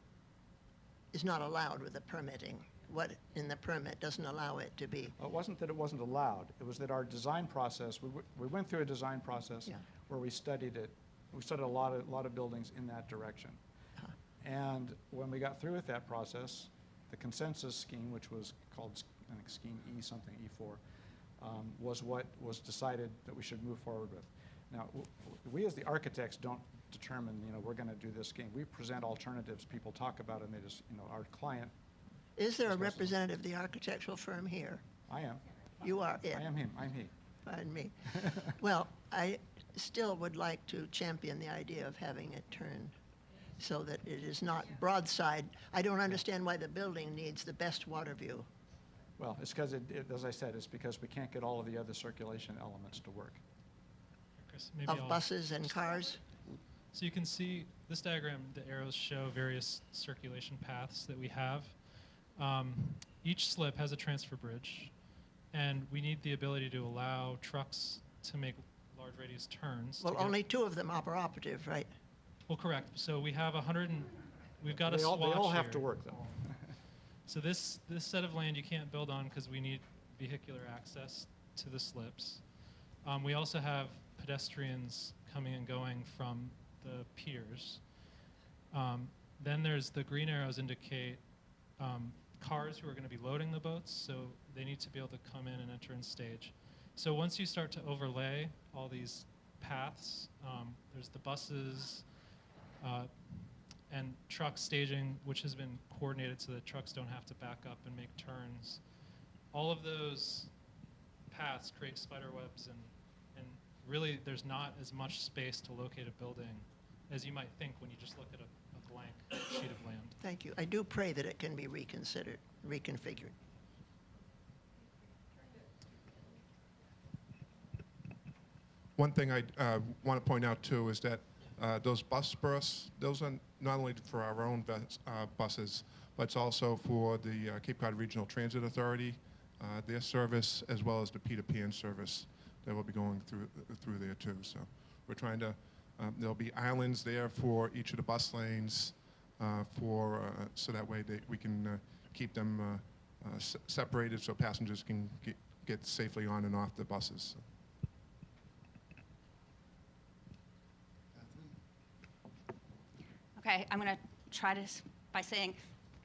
allowed with the permitting. What in the permit doesn't allow it to be? It wasn't that it wasn't allowed. It was that our design process, we went through a design process where we studied it. We studied a lot of buildings in that direction. And when we got through with that process, the consensus scheme, which was called, I think, scheme E something, E4, was what was decided that we should move forward with. Now, we as the architects don't determine, we're going to do this scheme. We present alternatives, people talk about it, and they just, our client. Is there a discusses them. representative of the architectural firm here? I am. You are it. I am him. I'm he. Pardon me. Well, I still would like to champion the idea of having it turned so that it is not broadside. I don't understand why the building needs the best water view. Well, it's because, as I said, it's because we can't get all of the other circulation elements to work. Chris, maybe Of I'll- buses and cars? So you can see this diagram, the arrows show various circulation paths that we have. Each slip has a transfer bridge, and we need the ability to allow trucks to make large radius turns. Well, only 2 of them are operative, right? Well, correct. So we have we've got a They swatch all have here. to work, though. So this set of land you can't build on because we need vehicular access to the slips. We also have pedestrians coming and going from the piers. Then there's the green arrows indicate cars who are going to be loading the boats, so they need to be able to come in and enter and stage. So once you start to overlay all these paths, there's the buses and truck staging, which has been coordinated so that trucks don't have to back up and make turns. All of those paths create spider webs, and really there's not as much space to locate a building as you might think when you just look at a blank sheet of land. Thank you. I do pray that it can be reconsidered, reconfigured. One thing I want to point out too is that those bus berths, those are not only for our own buses, but it's also for the Cape Cod Regional Transit Authority, their service, as well as the P2P service that will be going through there too. So we're trying to, there'll be islands there for each of the bus lanes so that way we can keep them separated so passengers can get safely on and off the buses. So. Okay, I'm going to try to, by saying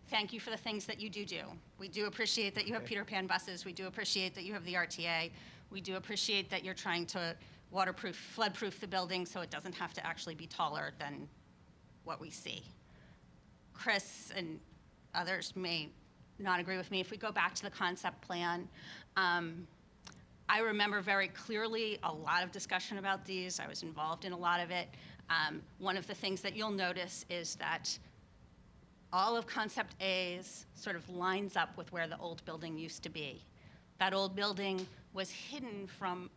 thank you for the things that you do. We do appreciate that you have Peter Pan buses. We do appreciate that you have the RTA. We do appreciate that you're trying to waterproof, floodproof the building so it doesn't have to actually be taller than what we see. Chris and others may not agree with me. If we go back to the concept plan, I remember very clearly a lot of discussion about these. I was involved in a lot of it. One of the things that you'll notice is that all of Concept A's sort of lines up with where the old building used to be. That old building was hidden from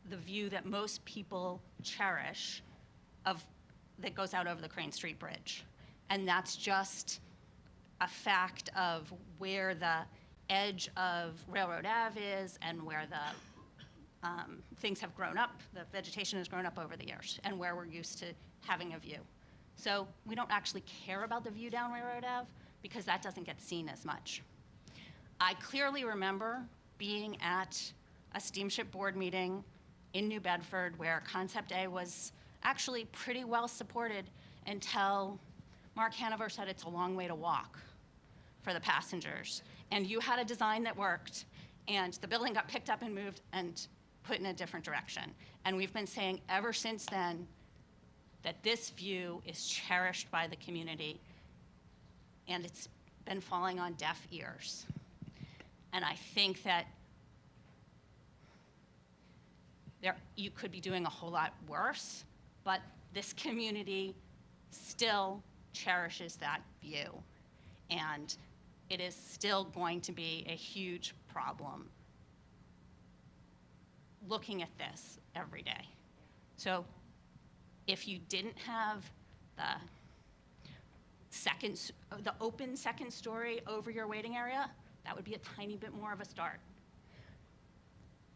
the view that most people cherish that goes out over the Crane Street Bridge. And that's just a fact of where the edge of Railroad Ave is and where the things have grown up, the vegetation has grown up over the years, and where we're used to having a view. So we don't actually care about the view down Railroad Ave because that doesn't get seen as much. I clearly remember being at a steamship board meeting in New Bedford where Concept A was actually pretty well supported until Mark Hanover said it's a long way to walk for the passengers. And you had a design that worked, and the building got picked up and moved and put in a different direction. And we've been saying ever since then that this view is cherished by the community, and it's been falling on deaf ears. And I think that you could be doing a whole lot worse, but this community still cherishes that view. And it is still going to be a huge problem looking at this every day. So if you didn't have the open second story over your waiting area, that would be a tiny bit more of a start.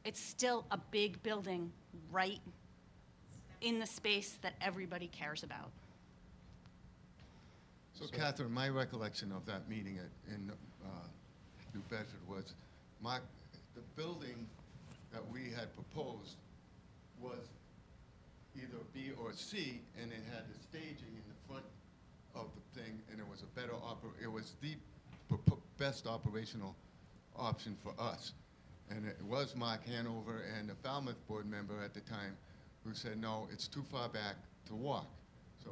It's still a big building right in the space that everybody cares about. So Catherine, my recollection of that meeting in New Bedford was, the building that we had proposed was either B or C, and it had the staging in the front of the thing, and it was it was the best operational option for us. And it was Mark Hanover and the Falmouth board member at the time who said, no, it's too far back to walk. So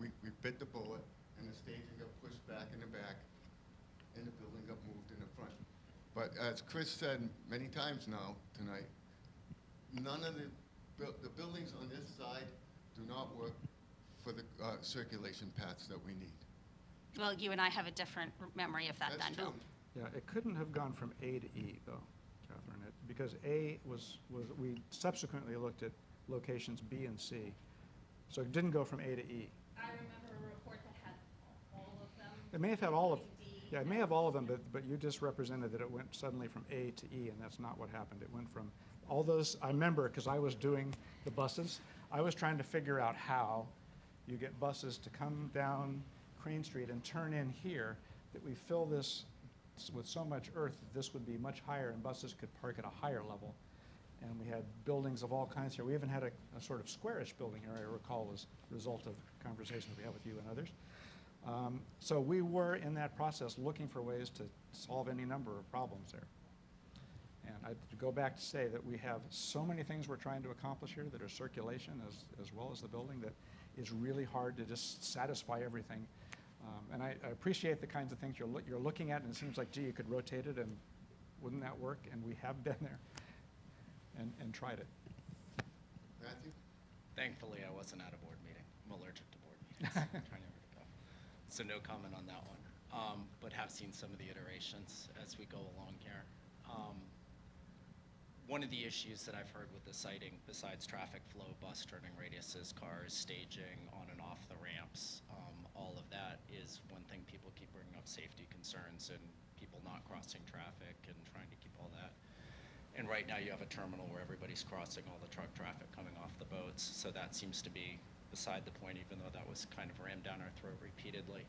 we bit the bullet, and the staging got pushed back in the back, and the building got moved in the front. But as Chris said many times now tonight, none of the buildings on this side do not work for the circulation paths that we need. Well, you and I have a different memory of that That's then, Bill. true. Yeah, it couldn't have gone from A to E, though, Catherine, because A was, we subsequently looked at locations B and C. So it didn't go from A to E. I remember a report that had all of them. It may have had all of, D. yeah, it may have all of them, but you just represented that it went suddenly from A to E, and that's not what happened. It went from all those, I remember, because I was doing the buses, I was trying to figure out how you get buses to come down Crane Street and turn in here, that we fill this with so much earth that this would be much higher and buses could park at a higher level. And we had buildings of all kinds here. We even had a sort of squarish building here, I recall, as a result of conversations we had with you and others. So we were in that process looking for ways to solve any number of problems there. And I to go back to say that we have so many things we're trying to accomplish here that are circulation as well as the building, that is really hard to just satisfy everything. And I appreciate the kinds of things you're looking at, and it seems like, gee, you could rotate it, and wouldn't that work? And we have been there and tried it. Matthew? Thankfully, I wasn't at a board meeting. I'm allergic to board meetings. I'm trying never to go. So no comment on that one. But have seen some of the iterations as we go along here. One of the issues that I've heard with the siting, besides traffic flow, bus turning radiuses, cars, staging on and off the ramps, all of that is one thing people keep bringing up, safety concerns and people not crossing traffic and trying to keep all that. And right now you have a terminal where everybody's crossing all the truck traffic coming off the boats, so that seems to be beside the point, even though that was kind of rammed down our throat repeatedly.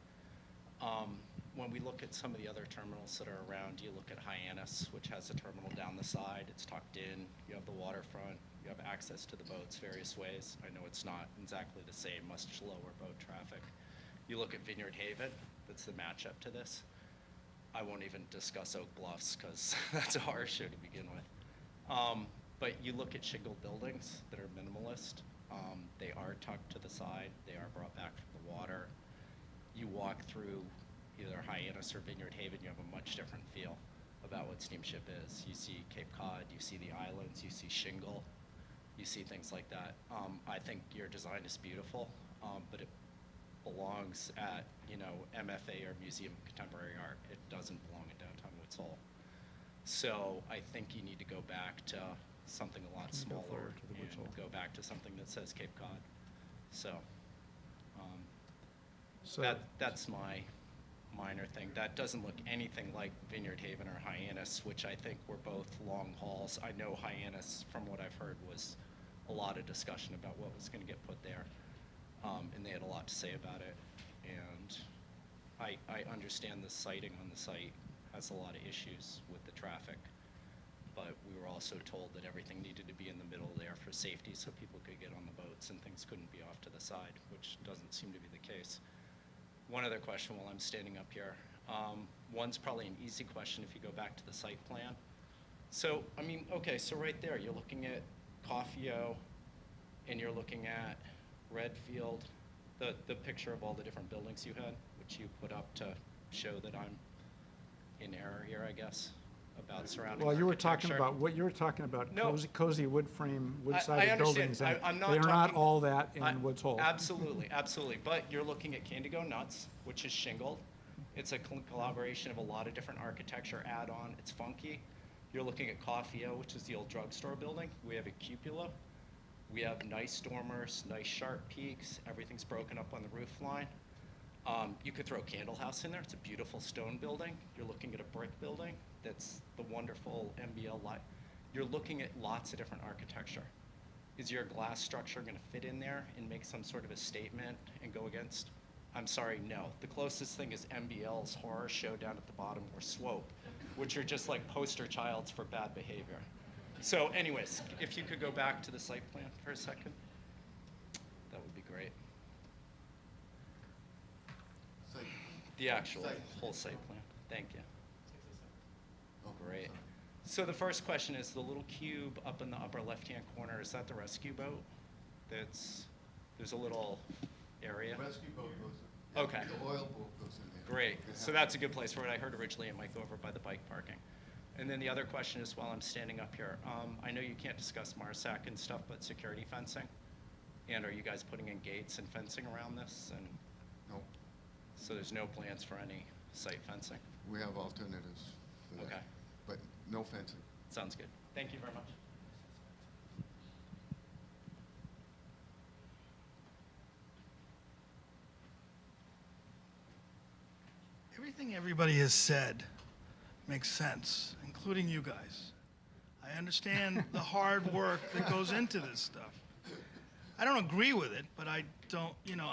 When we look at some of the other terminals that are around, you look at Hyannis, which has a terminal down the side. It's tucked in. You have the waterfront. You have access to the boats various ways. I know it's not exactly the same, much lower boat traffic. You look at Vineyard Haven. That's the matchup to this. I won't even discuss Oak Bluffs because that's a horror show to begin with. But you look at shingled buildings that are minimalist. They are tucked to the side. They are brought back from the water. You walk through either Hyannis or Vineyard Haven, you have a much different feel about what Steamship is. You see Cape Cod, you see the islands, you see shingle, you see things like that. I think your design is beautiful, but it belongs at, MFA or Museum of Contemporary Art. It doesn't belong in downtown Woods Hole. So I think you need to go back to something a lot Go smaller forward to the Woods Hole. and go back to something that says Cape Cod. So, that's my minor thing. That doesn't look anything like Vineyard Haven or Hyannis, which I think were both long hauls. I know Hyannis, from what I've heard, was a lot of discussion about what was going to get put there, and they had a lot to say about it. And I understand the siting on the site has a lot of issues with the traffic, but we were also told that everything needed to be in the middle there for safety so people could get on the boats and things couldn't be off to the side, which doesn't seem to be the case. One other question while I'm standing up here. One's probably an easy question if you go back to the site plan. So, okay, so right there, you're looking at Coffeo, and you're looking at Redfield, the picture of all the different buildings you had, which you put up to show that I'm in error here, I guess, about surrounding Well, you were talking architecture. about No. cozy wood frame, I wood-sided understand. buildings, and I'm not they are not talking- all that in Woods Hole. Absolutely, absolutely. But you're looking at Candy Go Nuts, which is shingled. It's a collaboration of a lot of different architecture add-on. It's funky. You're looking at Coffeo, which is the old drugstore building. We have a cupola. We have nice dormers, nice sharp peaks. Everything's broken up on the roof line. You could throw Candle House in there. It's a beautiful stone building. You're looking at a brick building. That's the wonderful MBL light. You're looking at lots of different architecture. Is your glass structure going to fit in there and make some sort of a statement and go against? I'm sorry, no. The closest thing is MBL's horror show down at the bottom, or Swope, which are just like poster childs for bad behavior. So anyways, if you could go back to the site plan for a second, that would be great. Site- The actual Site. whole site plan. Thank you. Oh, Great. sorry. So the first question is the little cube up in the upper left-hand corner, is that the rescue boat? there's a little area. Rescue boat goes, Okay. the oil boat goes in there. Great. It So has- that's a good place for it. I heard originally it might go over by the bike parking. And then the other question is, while I'm standing up here, I know you can't discuss MARSAC and stuff, but security fencing? And are you guys putting in gates and fencing around this? And No, so there's no plans for any site fencing? we have alternatives for that. Okay. But no fencing. Sounds good. Thank you very much. Everything everybody has said makes sense, including you guys. I understand the hard work that goes into this stuff. I don't agree with it, but I don't, you know,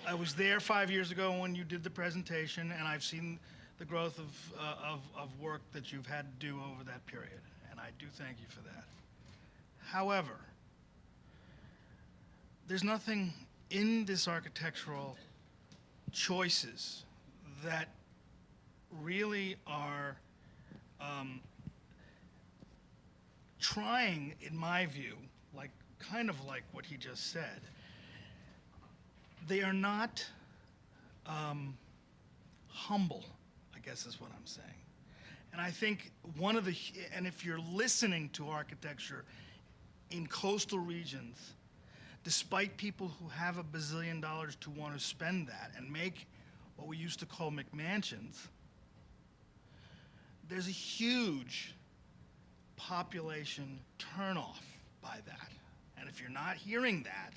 I was there 5 years ago when you did the presentation, and I've seen the growth of work that you've had to do over that period, and I do thank you for that. However, there's nothing in this architectural choices that really are trying, in my view, like kind of like what he just said. They are not humble, I guess is what I'm saying. And I think one of the, and if you're listening to architecture in coastal regions, despite people who have $1 bazillion to want to spend that and make what we used to call McMansions, there's a huge population turnoff by that. And if you're not hearing that,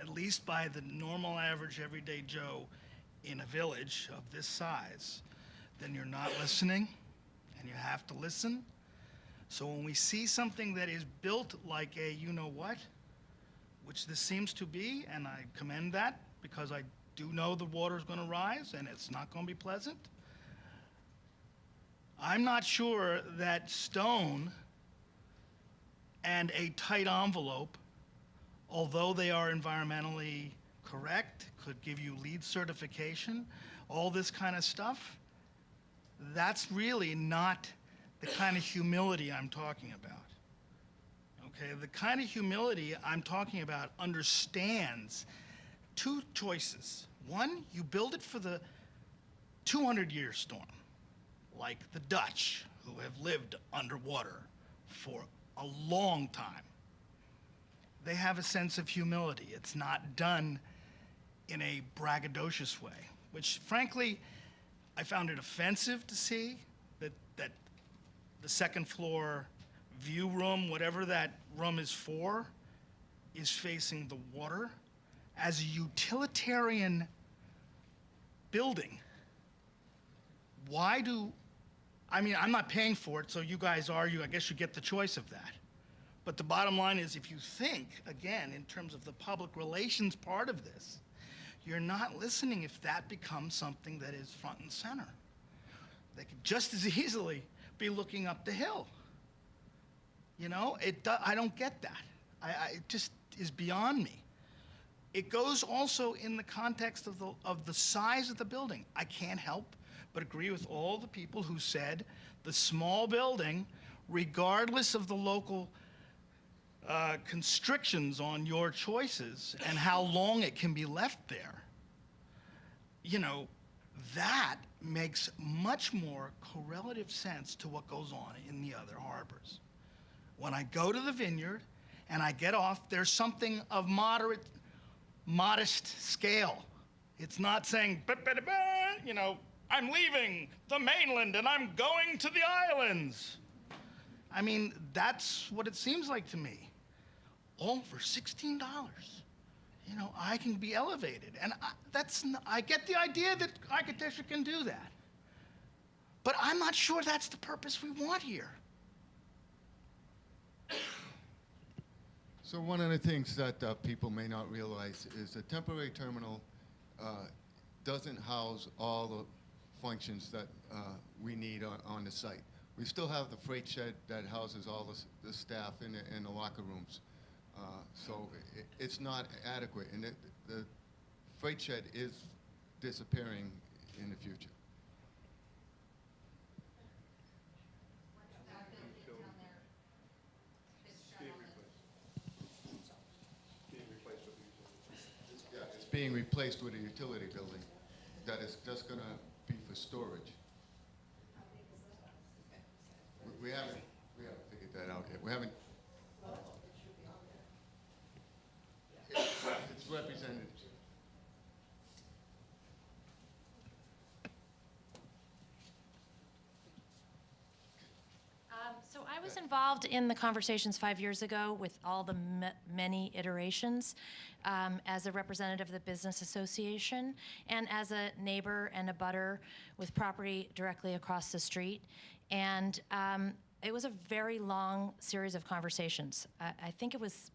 at least by the normal average everyday Joe in a village of this size, then you're not listening, and you have to listen. So when we see something that is built like a you-know-what, which this seems to be, and I commend that because I do know the water's going to rise and it's not going to be pleasant. I'm not sure that stone and a tight envelope, although they are environmentally correct, could give you LEED certification, all this kind of stuff, that's really not the kind of humility I'm talking about. Okay, the kind of humility I'm talking about understands two choices. One, you build it for the 200-year storm, like the Dutch, who have lived underwater for a long time. They have a sense of humility. It's not done in a braggadocious way, which frankly, I found it offensive to see that the second floor view room, whatever that room is for, is facing the water. As a utilitarian building, I'm not paying for it, so you guys argue, I guess you get the choice of that. But the bottom line is, if you think, again, in terms of the public relations part of this, you're not listening if that becomes something that is front and center. They could just as easily be looking up the hill. You know, I don't get that. It just is beyond me. It goes also in the context of the size of the building. I can't help but agree with all the people who said the small building, regardless of the local constrictions on your choices and how long it can be left there, you know, that makes much more correlative sense to what goes on in the other harbors. When I go to the Vineyard and I get off, there's something of modest scale. It's not saying, you know, I'm leaving the mainland and I'm going to the islands. I mean, that's what it seems like to me. All for $16. You know, I can be elevated. And I get the idea that architecture can do that. But I'm not sure that's the purpose we want here. So one of the things that people may not realize is a temporary terminal doesn't house all the functions that we need on the site. We still have the freight shed that houses all the staff in the locker rooms. So it's not adequate, and the freight shed is disappearing in the future. being replaced with a utility building that is just going to be for storage. We haven't figured that out yet. We haven't. It's represented. So I was involved in the conversations 5 years ago with all the many iterations as a representative of the business association and as a neighbor and a butter with property directly across the street. And it was a very long series of conversations. I think it was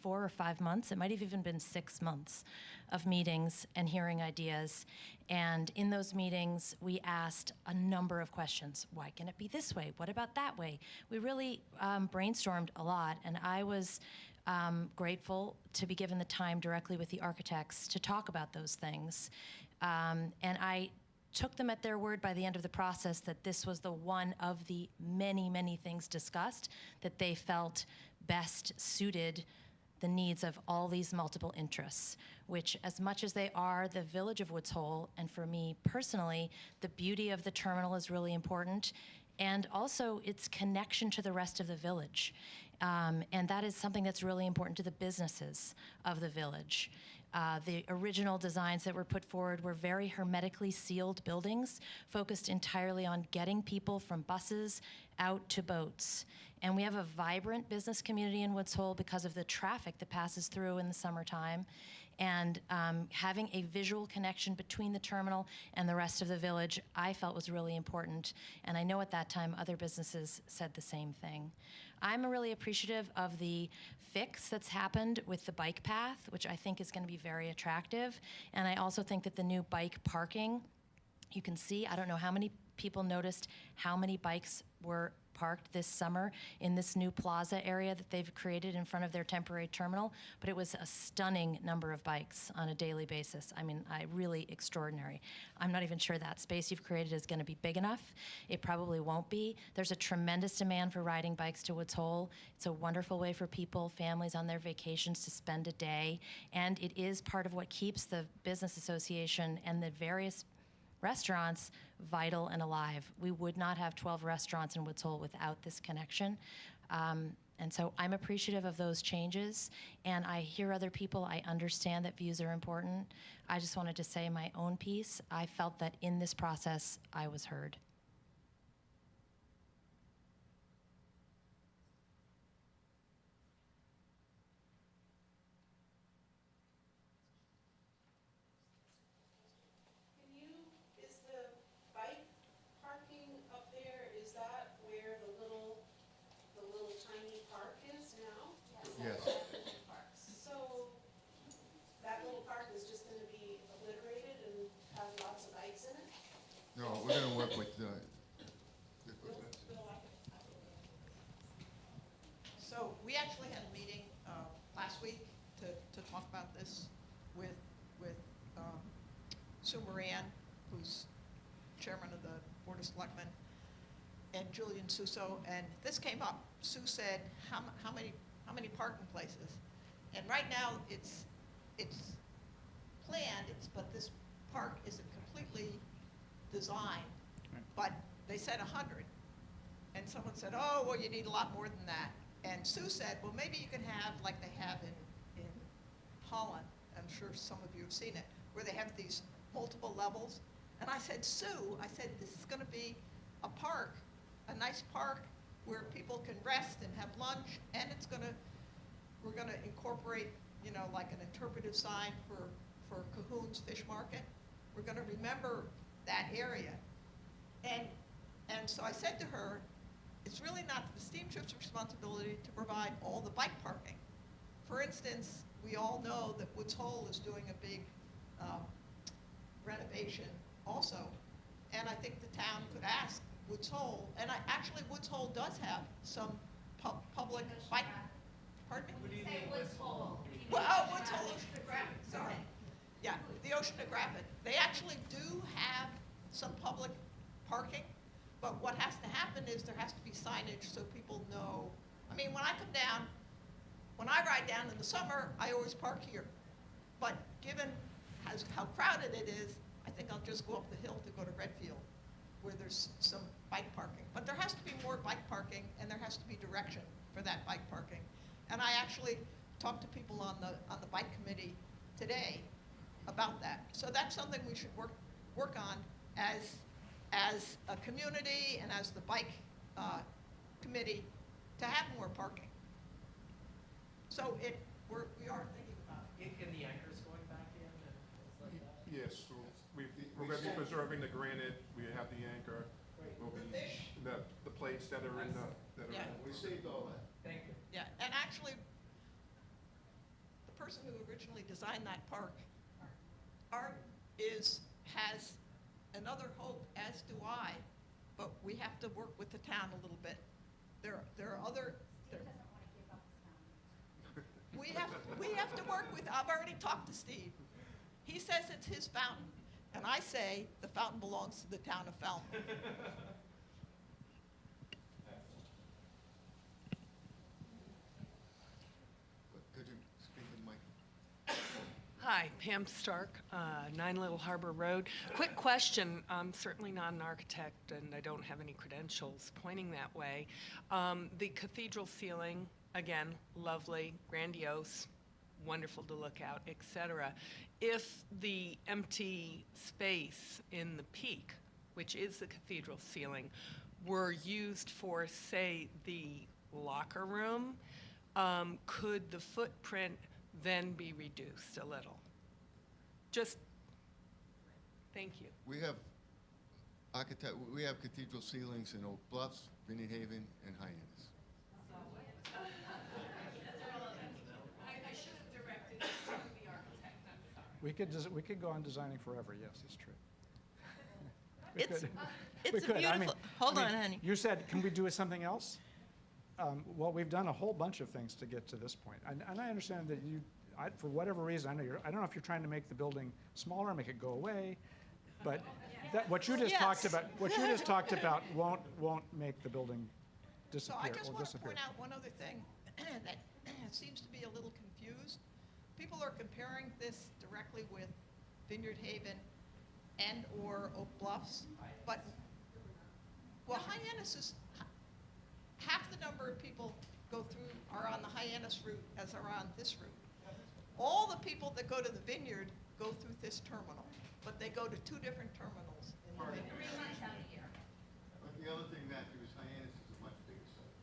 4 or 5 months. It might have even been 6 months of meetings and hearing ideas. And in those meetings, we asked a number of questions. Why can it be this way? What about that way? We really brainstormed a lot, and I was grateful to be given the time directly with the architects to talk about those things. And I took them at their word by the end of the process that this was the one of the many, many things discussed that they felt best suited the needs of all these multiple interests, which as much as they are the village of Woods Hole, and for me personally, the beauty of the terminal is really important, and also its connection to the rest of the village. And that is something that's really important to the businesses of the village. The original designs that were put forward were very hermetically sealed buildings, focused entirely on getting people from buses out to boats. And we have a vibrant business community in Woods Hole because of the traffic that passes through in the summertime. And having a visual connection between the terminal and the rest of the village, I felt was really important. And I know at that time other businesses said the same thing. I'm really appreciative of the fix that's happened with the bike path, which I think is going to be very attractive. And I also think that the new bike parking, you can see, I don't know how many people noticed how many bikes were parked this summer in this new plaza area that they've created in front of their temporary terminal, but it was a stunning number of bikes on a daily basis. I mean, really extraordinary. I'm not even sure that space you've created is going to be big enough. It probably won't be. There's a tremendous demand for riding bikes to Woods Hole. It's a wonderful way for people, families on their vacations to spend a day, and it is part of what keeps the business association and the various restaurants vital and alive. We would not have 12 restaurants in Woods Hole without this connection. And so I'm appreciative of those changes, and I hear other people. I understand that views are important. I just wanted to say my own piece. I felt that in this process, I was heard. Yes. So that little park is just going to be obliterated and have lots of bikes in it? No, we're going to work with So we actually had a meeting last week to talk about this with Sue Moran, who's chairman of the Board of Selectmen, and Julian Suso, and this came up. Sue said, how many parking places? And right now it's planned, but this park isn't completely designed. Right. But they said 100. And someone said, oh, well, you need a lot more than that. And Sue said, well, maybe you can have like they have in Holland. I'm sure some of you have seen it, where they have these multiple levels. And I said, Sue, this is going to be a park, a nice park where people can rest and have lunch, and we're going to incorporate, like an interpretive sign for Cahoon's Fish Market. We're going to remember that area. And so I said to her, it's really not the Steamship's responsibility to provide all the bike parking. For instance, we all know that Woods Hole is doing a big renovation also, and I think the town could ask Woods Hole, and actually Woods Hole does have some public bike. Pardon me? What do you say Woods Hole? Well, Woods Hole, Oceanographic, sorry. Yeah, the Oceanographic. They actually do have some public parking, but what has to happen is there has to be signage so people know. I mean, when I ride down in the summer, I always park here. But given how crowded it is, I think I'll just go up the hill to go to Redfield, where there's some bike parking. But there has to be more bike parking, and there has to be direction for that bike parking. And I actually talked to people on the bike committee today about that. So that's something we should work on as a community and as the bike committee to have more parking. So we are thinking about it. And the anchors going back in and things like that? Yes, we're going to be preserving the granite. We have the anchor. We'll be, the plates that are in the. Yeah. We saved all that. Thank you. Yeah, and actually, the person who originally designed that park has another hope, as do I, but we have to work with the town a little bit. There are other. We have to work with. I've already talked to Steve. He says it's his fountain, and I say the fountain belongs to the town of Falmouth. Could you speak with the mic? Hi, Pam Stark, 9 Little Harbor Road. Quick question. I'm certainly not an architect, and I don't have any credentials pointing that way. The cathedral ceiling, again, lovely, grandiose, wonderful to look out, etc. If the empty space in the peak, which is the cathedral ceiling, were used for, say, the locker room, could the footprint then be reduced a little? Just, thank you. We have cathedral ceilings in Oak Bluffs, Vineyard Haven, and Hyannis. I should have directed it to the architect, I'm sorry. We could go on designing forever, yes, it's true. It's a beautiful, hold on, honey. You said, can we do something else? Well, we've done a whole bunch of things to get to this point. And I understand that for whatever reason, I don't know if you're trying to make the building smaller, make it go away, but what you just talked about won't make the building disappear. So I just want to point out one other thing that seems to be a little confused. People are comparing this directly with Vineyard Haven and or Oak Bluffs, but Hyannis is half the number of people are on the Hyannis route as are on this route. All the people that go to the Vineyard go through this terminal, but they go to two different terminals in the Vineyard. But the other thing, Matthew, is Hyannis is a much bigger site.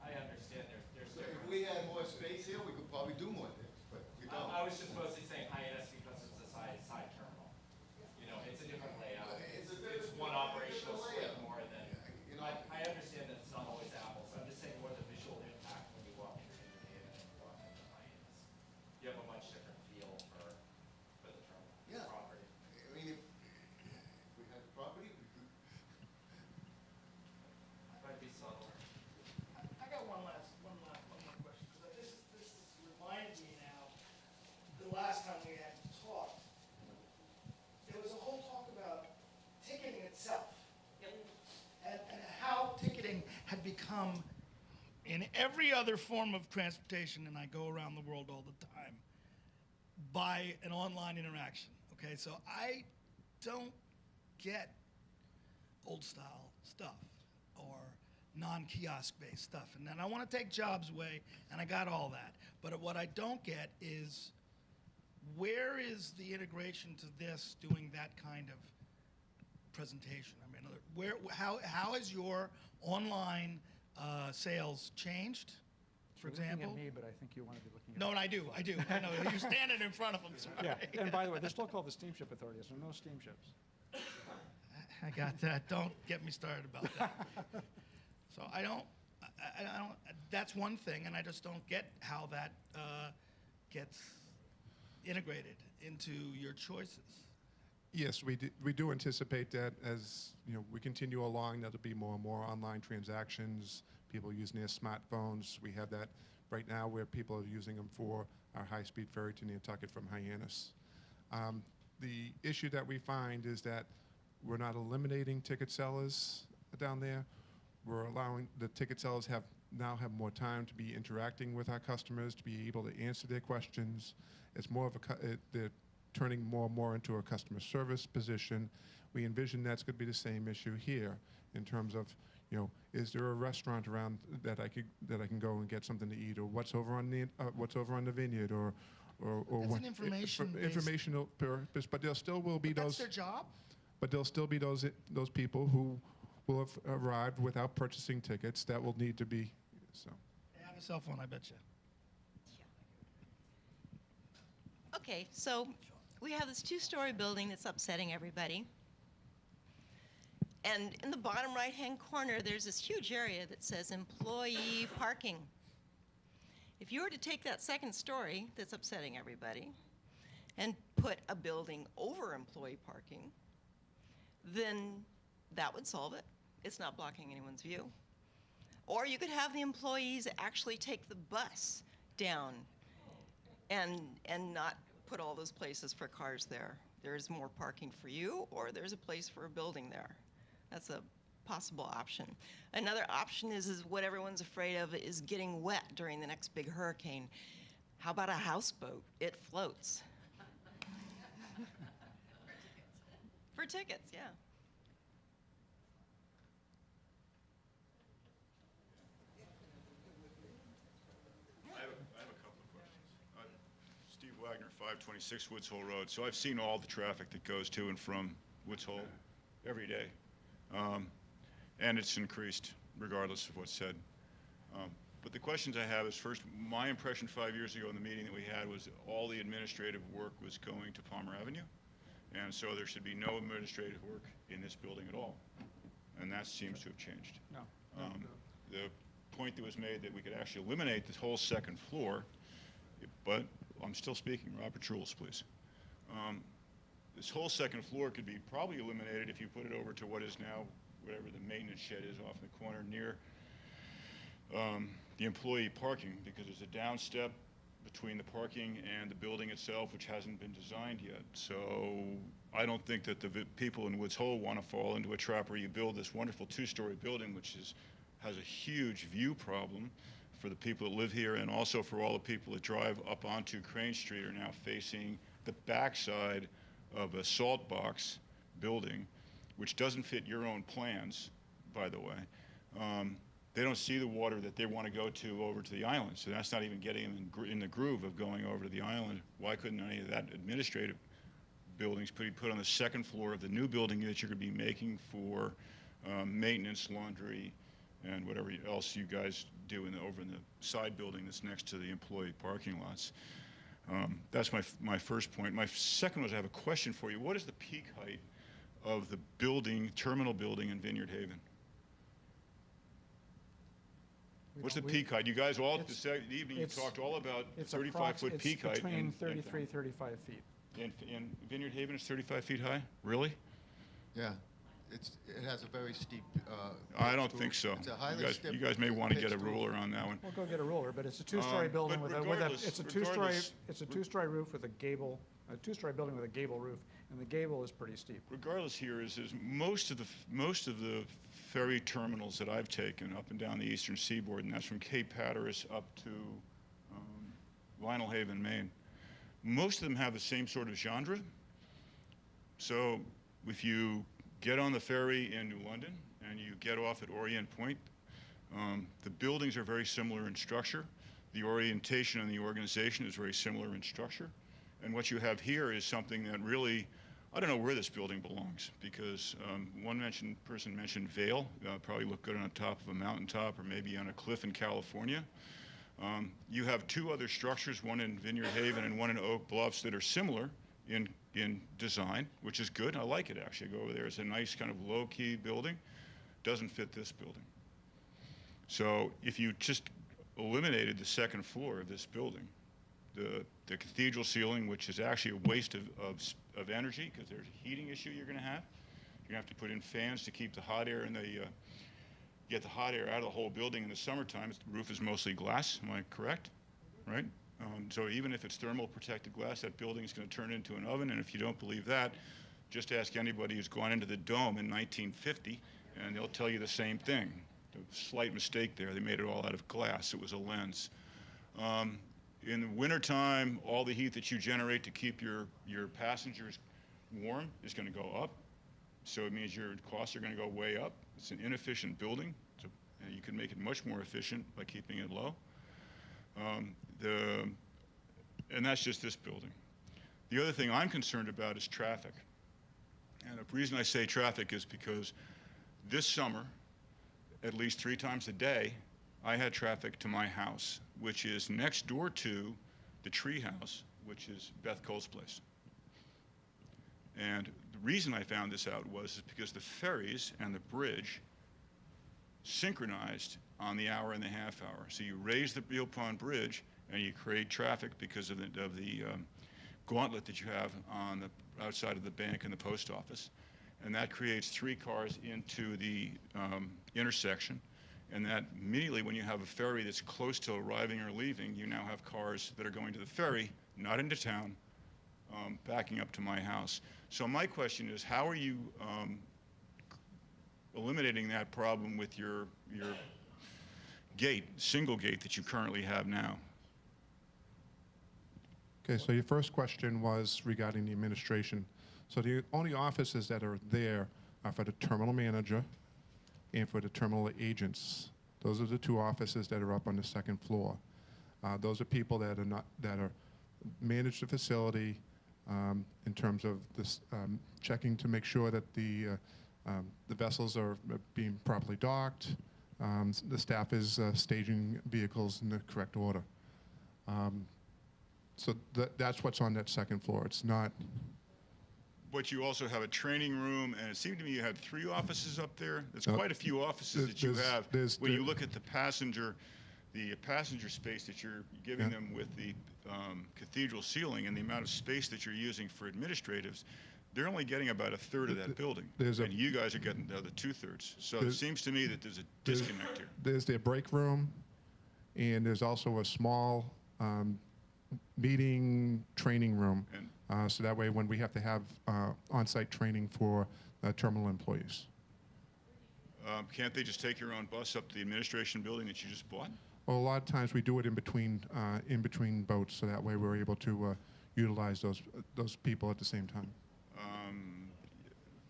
I understand there's So if we had more space here, we could probably do more things, but we don't. I was just mostly saying Hyannis because it's a side terminal. You know, it's a different layout. It's one operational suite more than, I understand that it's not always apples. I'm just saying more the visual impact when you walk into the Haven and walk into Hyannis. You have a much different feel for the terminal, Yeah. property. I mean, if we had the property, we could. Might be subtler. I got one more question, because this reminded me now, the last time we had talked, there was a whole talk about ticketing itself. And how ticketing had become, in every other form of transportation, and I go around the world all the time, by an online interaction, okay? So I don't get old style stuff or non-kiosk based stuff. And then I want to take jobs away, and I got all that. But what I don't get is, where is the integration to this doing that kind of presentation? I mean, how has your online sales changed, for You're looking example? at me, but I think you want to be looking at No, and I do. I know. You're standing in front of them. Sorry. Yeah, and by the way, they're still called the Steamship Authority, so no steamships. I got that. Don't get me started about that. So I don't, that's one thing, and I just don't get how that gets integrated into your choices. Yes, we do anticipate that as we continue along, there'll be more and more online transactions, people using their smartphones. We have that right now where people are using them for our high-speed ferry to Nantucket from Hyannis. The issue that we find is that we're not eliminating ticket sellers down there. We're allowing the ticket sellers have now have more time to be interacting with our customers, to be able to answer their questions. It's more of they're turning more and more into a customer service position. We envision that's going to be the same issue here in terms of, is there a restaurant around that I can go and get something to eat, or what's over on the vineyard, or It's an information-based- informational purpose, but there still will be That's those. their job. But there'll still be those people who will have arrived without purchasing tickets that will need to be. So. They have a cell phone, I bet you. Okay, so we have this two-story building that's upsetting everybody. And in the bottom right-hand corner, there's this huge area that says employee parking. If you were to take that second story that's upsetting everybody and put a building over employee parking, then that would solve it. It's not blocking anyone's view. Or you could have the employees actually take the bus down and not put all those places for cars there. There's more parking for you, or there's a place for a building there. That's a possible option. Another option is what everyone's afraid of is getting wet during the next big hurricane. How about a houseboat? It floats. For tickets, yeah. I have a couple of questions. Steve Wagner, 526 Woods Hole Road. So I've seen all the traffic that goes to and from Woods Hole every day. And it's increased regardless of what's said. But the questions I have is, first, my impression 5 years ago in the meeting that we had was all the administrative work was going to Palmer Avenue. And so there should be no administrative work in this building at all. And that seems to have changed. No. The point that was made that we could actually eliminate this whole second floor, but I'm still speaking. Robert's rules, please. This whole second floor could be probably eliminated if you put it over to what is now whatever the maintenance shed is off in the corner near the employee parking, because there's a down step between the parking and the building itself, which hasn't been designed yet. So I don't think that the people in Woods Hole want to fall into a trap where you build this wonderful two-story building, which has a huge view problem for the people that live here, and also for all the people that drive up onto Crane Street are now facing the backside of a salt box building, which doesn't fit your own plans, by the way. They don't see the water that they want to go to over to the island, so that's not even getting them in the groove of going over to the island. Why couldn't any of that administrative buildings be put on the second floor of the new building that you're going to be making for maintenance, laundry, and whatever else you guys do over in the side building that's next to the employee parking lots? That's my first point. My second was, I have a question for you. What is the peak height of the building, terminal building in Vineyard Haven? What's the peak height? You guys all, this evening, you talked all about 35-foot peak height. It's between 33, 35 feet. In Vineyard Haven, it's 35 feet high? Really? Yeah. It has a very steep I don't think so. It's a highly steep You guys may want to pitch get a stool. ruler on that one. We'll go get a ruler, but it's a two-story building but with a regardless- it's a regardless- two-story roof with a gable, a two-story building with a gable roof, and the gable is pretty steep. Regardless, here is most of the ferry terminals that I've taken up and down the eastern seaboard, and that's from Cape Hatteras up to Vinyl Haven, Maine. Most of them have the same sort of genre. So if you get on the ferry in New London and you get off at Orient Point, the buildings are very similar in structure. The orientation and the organization is very similar in structure. And what you have here is something that really, I don't know where this building belongs, because one person mentioned Vail, probably look good on the top of a mountaintop or maybe on a cliff in California. You have two other structures, one in Vineyard Haven and one in Oak Bluffs, that are similar in design, which is good. I like it, actually. Go over there. It's a nice kind of low-key building. Doesn't fit this building. So if you just eliminated the second floor of this building, the cathedral ceiling, which is actually a waste of energy, because there's a heating issue you're going to have. You're going to have to put in fans to keep the hot air in get the hot air out of the whole building in the summertime. The roof is mostly glass, am I correct? Right? So even if it's thermal protected glass, that building is going to turn into an oven, and if you don't believe that, just ask anybody who's gone into the Dome in 1950, and they'll tell you the same thing. a slight mistake there. They made it all out of glass. It was a lens. In the wintertime, all the heat that you generate to keep your passengers warm is going to go up. So it means your costs are going to go way up. It's an inefficient building. And you can make it much more efficient by keeping it low. And that's just this building. The other thing I'm concerned about is traffic. And the reason I say traffic is because this summer, at least 3 times a day, I had traffic to my house, which is next door to the tree house, which is Beth Cole's place. And the reason I found this out was because the ferries and the bridge synchronized on the hour-and-a-half hour. So you raise the Beal Pond Bridge and you create traffic because of the gauntlet that you have on the outside of the bank and the post office. And that creates 3 cars into the intersection. And that immediately, when you have a ferry that's close to arriving or leaving, you now have cars that are going to the ferry, not into town, backing up to my house. So my question is, how are you eliminating that problem with your gate, single gate that you currently have now? Okay, so your first question was regarding the administration. So the only offices that are there are for the terminal manager and for the terminal agents. Those are the 2 offices that are up on the 2nd floor. Those are people that are manage the facility in terms of this, checking to make sure that the vessels are being properly docked. The staff is staging vehicles in the correct order. So that's what's on that 2nd floor. It's not. But you also have a training room, and it seemed to me you had 3 offices up there. There's quite a few offices that you have. When you look at the passenger space that you're giving them with the cathedral ceiling and the amount of space that you're using for administratives, they're only getting about 1/3 of that building, and you guys are getting the other 2/3. So it seems to me that there's a disconnect here. There's their break room, and there's also a small meeting training room. So that way, when we have to have on-site training for terminal employees. Can't they just take your own bus up to the administration building that you just bought? Well, a lot of times we do it in between boats, so that way we're able to utilize those people at the same time.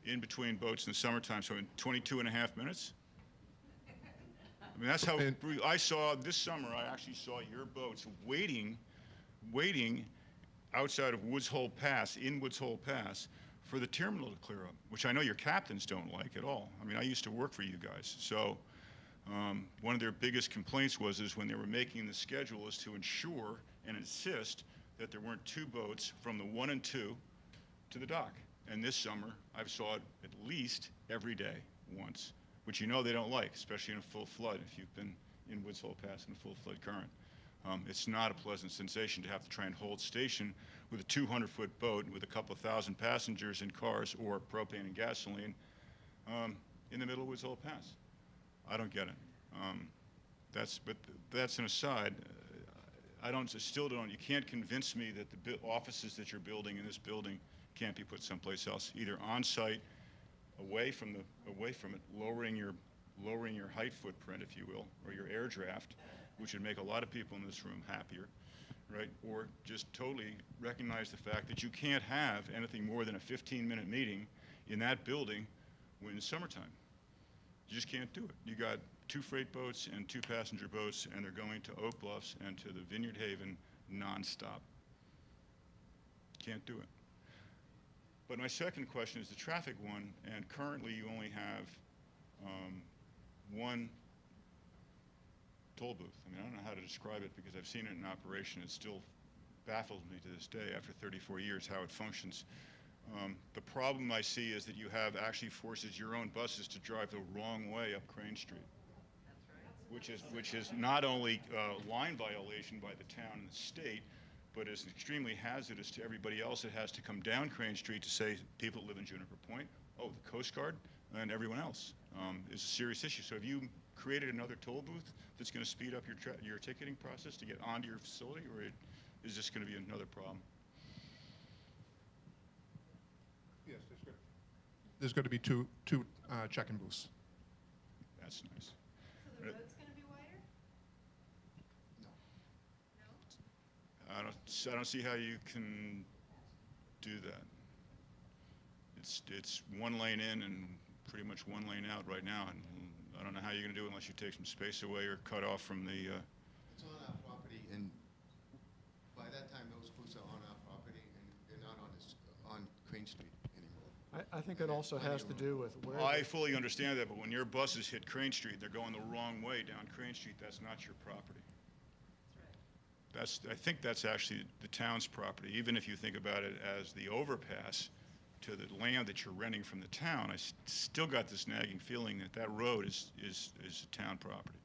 In between boats in the summertime, so in 22.5 minutes? I mean, that's how I saw this summer. I actually saw your boats waiting outside of Woods Hole Pass, in Woods Hole Pass, for the terminal to clear up, which I know your captains don't like at all. I mean, I used to work for you guys. So one of their biggest complaints is when they were making the schedule is to ensure and insist that there weren't 2 boats from the 1 and 2 to the dock. And this summer, I saw it at least every day once, which you know they don't like, especially in a full flood if you've been in Woods Hole Pass in a full flood current. It's not a pleasant sensation to have to try and hold station with a 200-foot boat with a couple of thousand passengers in cars or propane and gasoline in the middle of Woods Hole Pass. I don't get it. But that's an aside. You can't convince me that the offices that you're building in this building can't be put someplace else, either on site, away from it, lowering your height footprint, if you will, or your air draft, which would make a lot of people in this room happier, right? Or just totally recognize the fact that you can't have anything more than a 15-minute meeting in that building when it's summertime. You just can't do it. You got 2 freight boats and 2 passenger boats, and they're going to Oak Bluffs and to the Vineyard Haven nonstop. Can't do it. But my second question is the traffic one, and currently you only have 1 toll booth. I mean, I don't know how to describe it because I've seen it in operation. It still baffles me to this day after 34 years how it functions. The problem I see is that you have actually forces your own buses to drive the wrong way up Crane Street. Which is not only a line violation by the town and the state, but is extremely hazardous to everybody else that has to come down Crane Street to say people that live in Juniper Point, the Coast Guard, and everyone else. Is a serious issue. So have you created another toll booth that's going to speed up your ticketing process to get onto your facility, or is this going to be another problem? Yes, there's going to be two check-in booths. That's nice. the road's going to be wider? I don't see how you can do that. It's one lane in and pretty much one lane out right now, and I don't know how you're going to do it unless you take some space away or cut off from the. It's on our property, and by that time, those booths are on our property, and they're not on Crane Street anymore. I think it also has to do with where. I fully understand that, but when your buses hit Crane Street, they're going the wrong way down Crane Street. That's not your property. I think that's actually the town's property, even if you think about it as the overpass to the land that you're renting from the town. I still got this nagging feeling that that road is a town property.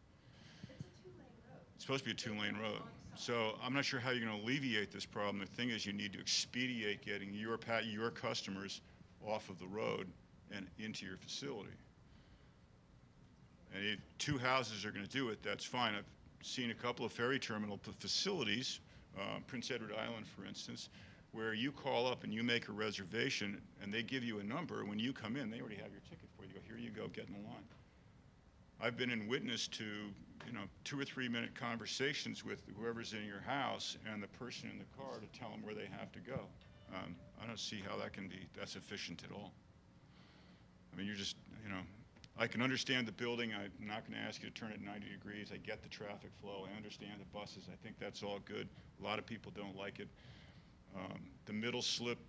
It's supposed to be a two-lane road. So I'm not sure how you're going to alleviate this problem. The thing is, you need to expedite getting your customers off of the road and into your facility. And if two houses are going to do it, that's fine. I've seen a couple of ferry terminal facilities, Prince Edward Island, for instance, where you call up and you make a reservation and they give you a number. When you come in, they already have your ticket for you. You go, here you go, get in the line. I've been in witness to 2 or 3 minute conversations with whoever's in your house and the person in the car to tell them where they have to go. I don't see how that can be that's efficient at all. I mean, you're just, I can understand the building. I'm not going to ask you to turn it 90 degrees. I get the traffic flow. I understand the buses. I think that's all good. A lot of people don't like it. The middle slip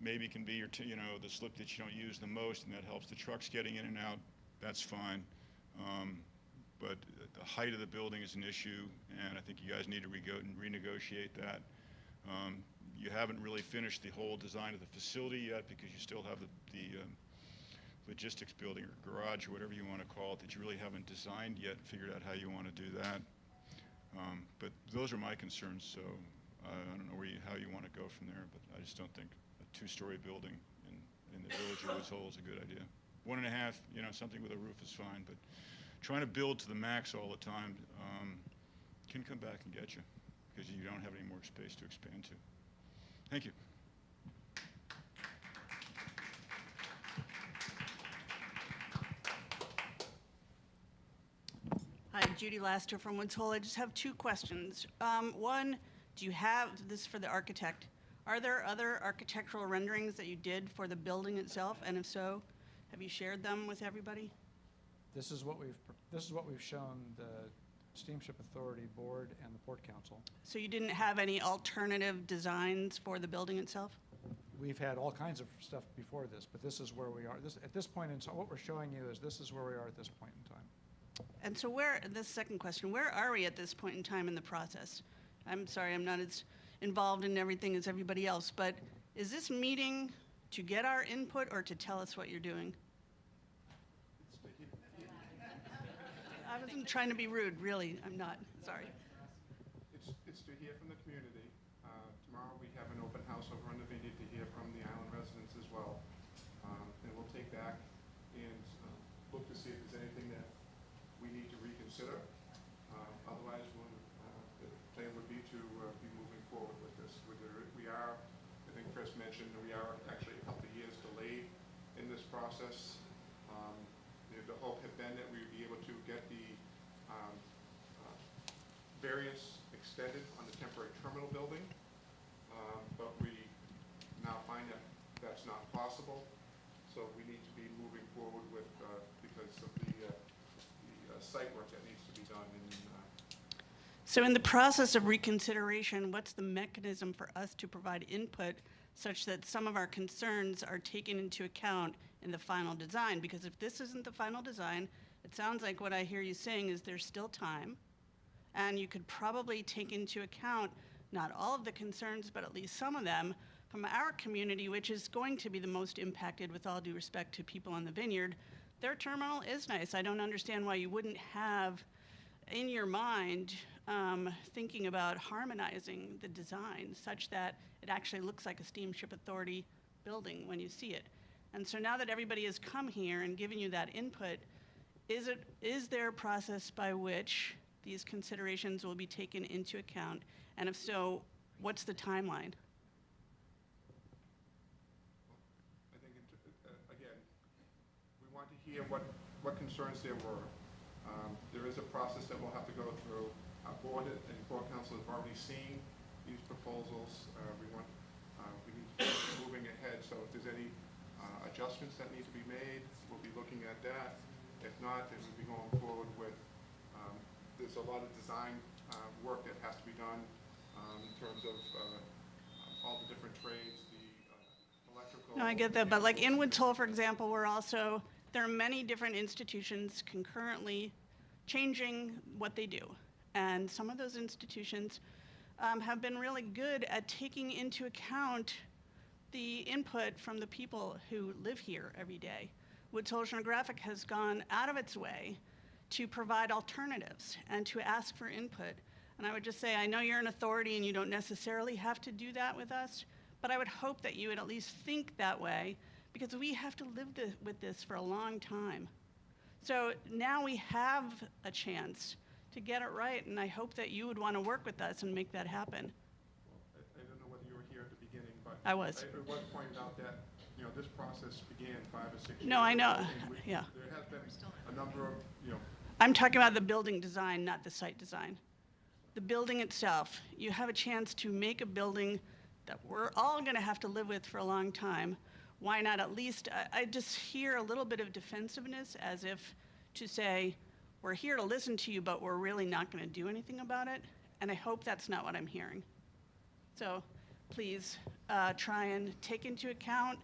maybe can be the slip that you don't use the most, and that helps the trucks getting in and out. That's fine. But the height of the building is an issue, and I think you guys need to renegotiate that. You haven't really finished the whole design of the facility yet because you still have the logistics building or garage or whatever you want to call it that you really haven't designed yet, figured out how you want to do that. But those are my concerns, so I don't know how you want to go from there, but I just don't think a 2-story building in the village of Woods Hole is a good idea. 1.5, something with a roof is fine, but trying to build to the max all the time can come back and get you because you don't have any more space to expand to. Thank you. Hi, Judy Laster from Woods Hole. I just have 2 questions. One, do you have, this is for the architect, are there other architectural renderings that you did for the building itself? And if so, have you shared them with everybody? This is what we've shown the Steamship Authority Board and the Port Council. So you didn't have any alternative designs for the building itself? We've had all kinds of stuff before this, but this is where we are. At this point in time, what we're showing you is this is where we are at this point in time. And so this second question, where are we at this point in time in the process? I'm sorry, I'm not as involved in everything as everybody else, but is this meeting to get our input or to tell us what you're doing? I wasn't trying to be rude, really, I'm not, sorry. It's to hear from the community. Tomorrow we have an open house over on the vineyard to hear from the island residents as well. And we'll take back and look to see if there's anything that we need to reconsider. Otherwise, the plan would be to be moving forward with this. We are, I think Chris mentioned, we are actually a couple of years delayed in this process. The hope had been that we would be able to get the variance extended on the temporary terminal building, but we now find that that's not possible. So we need to be moving forward with because of the site work that needs to be done. So in the process of reconsideration, what's the mechanism for us to provide input such that some of our concerns are taken into account in the final design? Because if this isn't the final design, it sounds like what I hear you saying is there's still time, and you could probably take into account not all of the concerns, but at least some of them from our community, which is going to be the most impacted, with all due respect to people on the vineyard. Their terminal is nice. I don't understand why you wouldn't have in your mind thinking about harmonizing the design such that it actually looks like a Steamship Authority building when you see it. And so now that everybody has come here and given you that input, is there a process by which these considerations will be taken into account? And if so, what's the timeline? I think, again, we want to hear what concerns there were. There is a process that we'll have to go through. Our board and core council have already seen these proposals. We need to keep moving ahead, so if there's any adjustments that need to be made, we'll be looking at that. If not, then we'll be going forward with, there's a lot of design work that has to be done in terms of all the different trades, the electrical. No, I get that, but like in Woods Hole, for example, there are many different institutions concurrently changing what they do. And some of those institutions have been really good at taking into account the input from the people who live here every day. Woods Hole Oceanographic has gone out of its way to provide alternatives and to ask for input. And I would just say, I know you're an authority and you don't necessarily have to do that with us, but I would hope that you would at least think that way, because we have to live with this for a long time. So now we have a chance to get it right, and I hope that you would want to work with us and make that happen. Well, I don't know whether you were here at the beginning, but I was. It was pointed out that, this process began 5 or 6 years No, I know. ago, and Yeah. There has been a number of, I'm talking about the building design, not the site design. The building itself, you have a chance to make a building that we're all going to have to live with for a long time. Why not at least, I just hear a little bit of defensiveness, as if to say, we're here to listen to you, but we're really not going to do anything about it. And I hope that's not what I'm hearing. So please try and take into account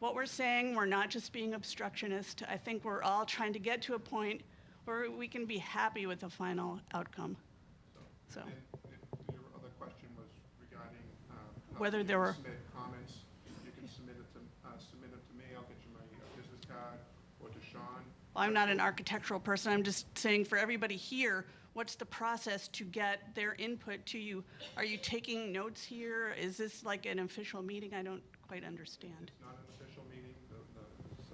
what we're saying. We're not just being obstructionist. I think we're all trying to get to a point where we can be happy with the final outcome. So. And your other question was regarding how Whether you there can were- submit comments. You can submit it to me. I'll get you my business card, or to Sean. I'm not an architectural person. I'm just saying for everybody here, what's the process to get their input to you? Are you taking notes here? Is this like an official meeting? I don't quite understand. It's not an official meeting. There's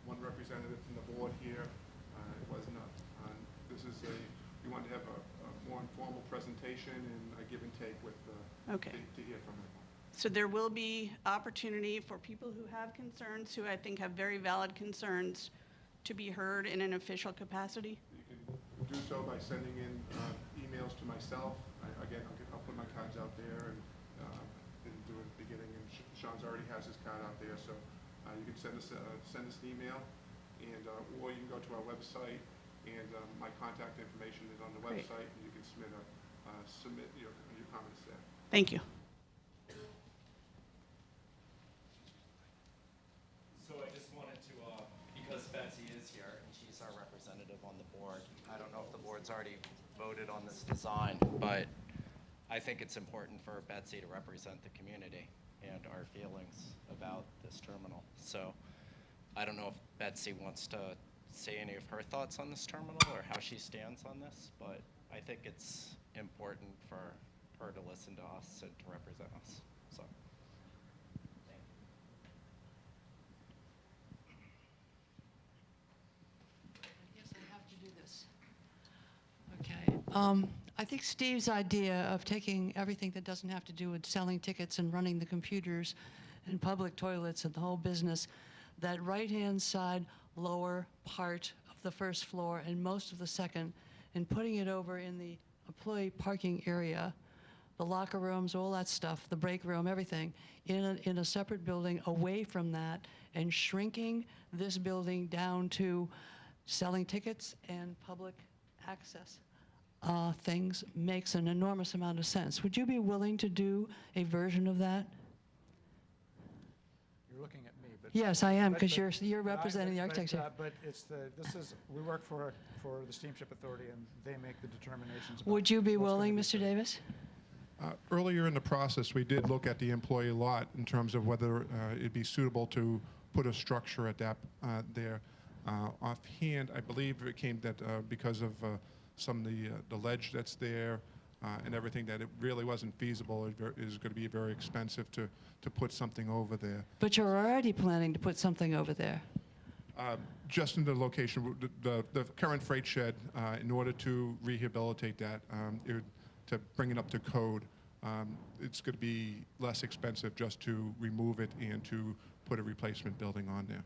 one representative from the board here. It was not. We wanted to have a more informal presentation and a give and take with Okay. to hear from everyone. So there will be opportunity for people who have concerns, who I think have very valid concerns, to be heard in an official capacity? You can do so by sending in emails to myself. Again, I'll put my cards out there and didn't do it at the beginning, and Sean's already has his card out there, so you can send us an email, and or you can go to our website, and my contact information is on the Great. website, and you can submit your comments there. Thank you. So I just wanted to, because Betsy is here and she's our representative on the board, I don't know if the board's already voted on this design, but I think it's important for Betsy to represent the community and our feelings about this terminal. So I don't know if Betsy wants to say any of her thoughts on this terminal or how she stands on this, but I think it's important for her to listen to us and to represent us. So. Yes, I have to do this. Okay. I think Steve's idea of taking everything that doesn't have to do with selling tickets and running the computers and public toilets and the whole business, that right-hand side lower part of the first floor and most of the second, and putting it over in the employee parking area, the locker rooms, all that stuff, the break room, everything, in a separate building away from that, and shrinking this building down to selling tickets and public access things makes an enormous amount of sense. Would you be willing to do a version of that? You're looking at me, but. Yes, I am, but- because but- you're but I- representing the architecture. But we work for the Steamship Authority, and they make the determinations. about Would you be what's gonna willing, be Mr. Davis? Earlier in the process, we did look at the employee lot in terms of whether it'd be suitable to put a structure at that there. Offhand, I believe it came that because of some of the ledge that's there and everything, that it really wasn't feasible. It is going to be very expensive to put something over there. But you're already planning to put something over there. Just in the location, the current freight shed, in order to rehabilitate that, to bring it up to code, it's going to be less expensive just to remove it and to put a replacement building on there.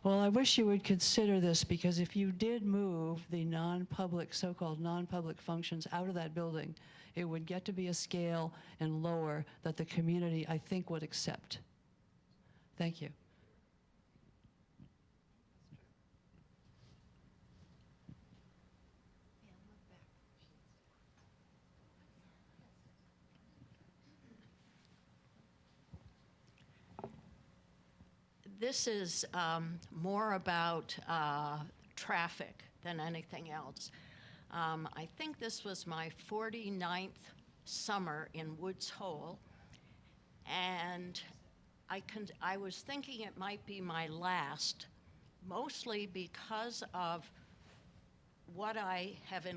Well, I wish you would consider this, because if you did move the non-public, so-called non-public functions out of that building, it would get to be a scale and lower that the community, I think, would accept. Thank you. This is more about traffic than anything else. I think this was my 49th summer in Woods Hole, and I was thinking it might be my last, mostly because of what I have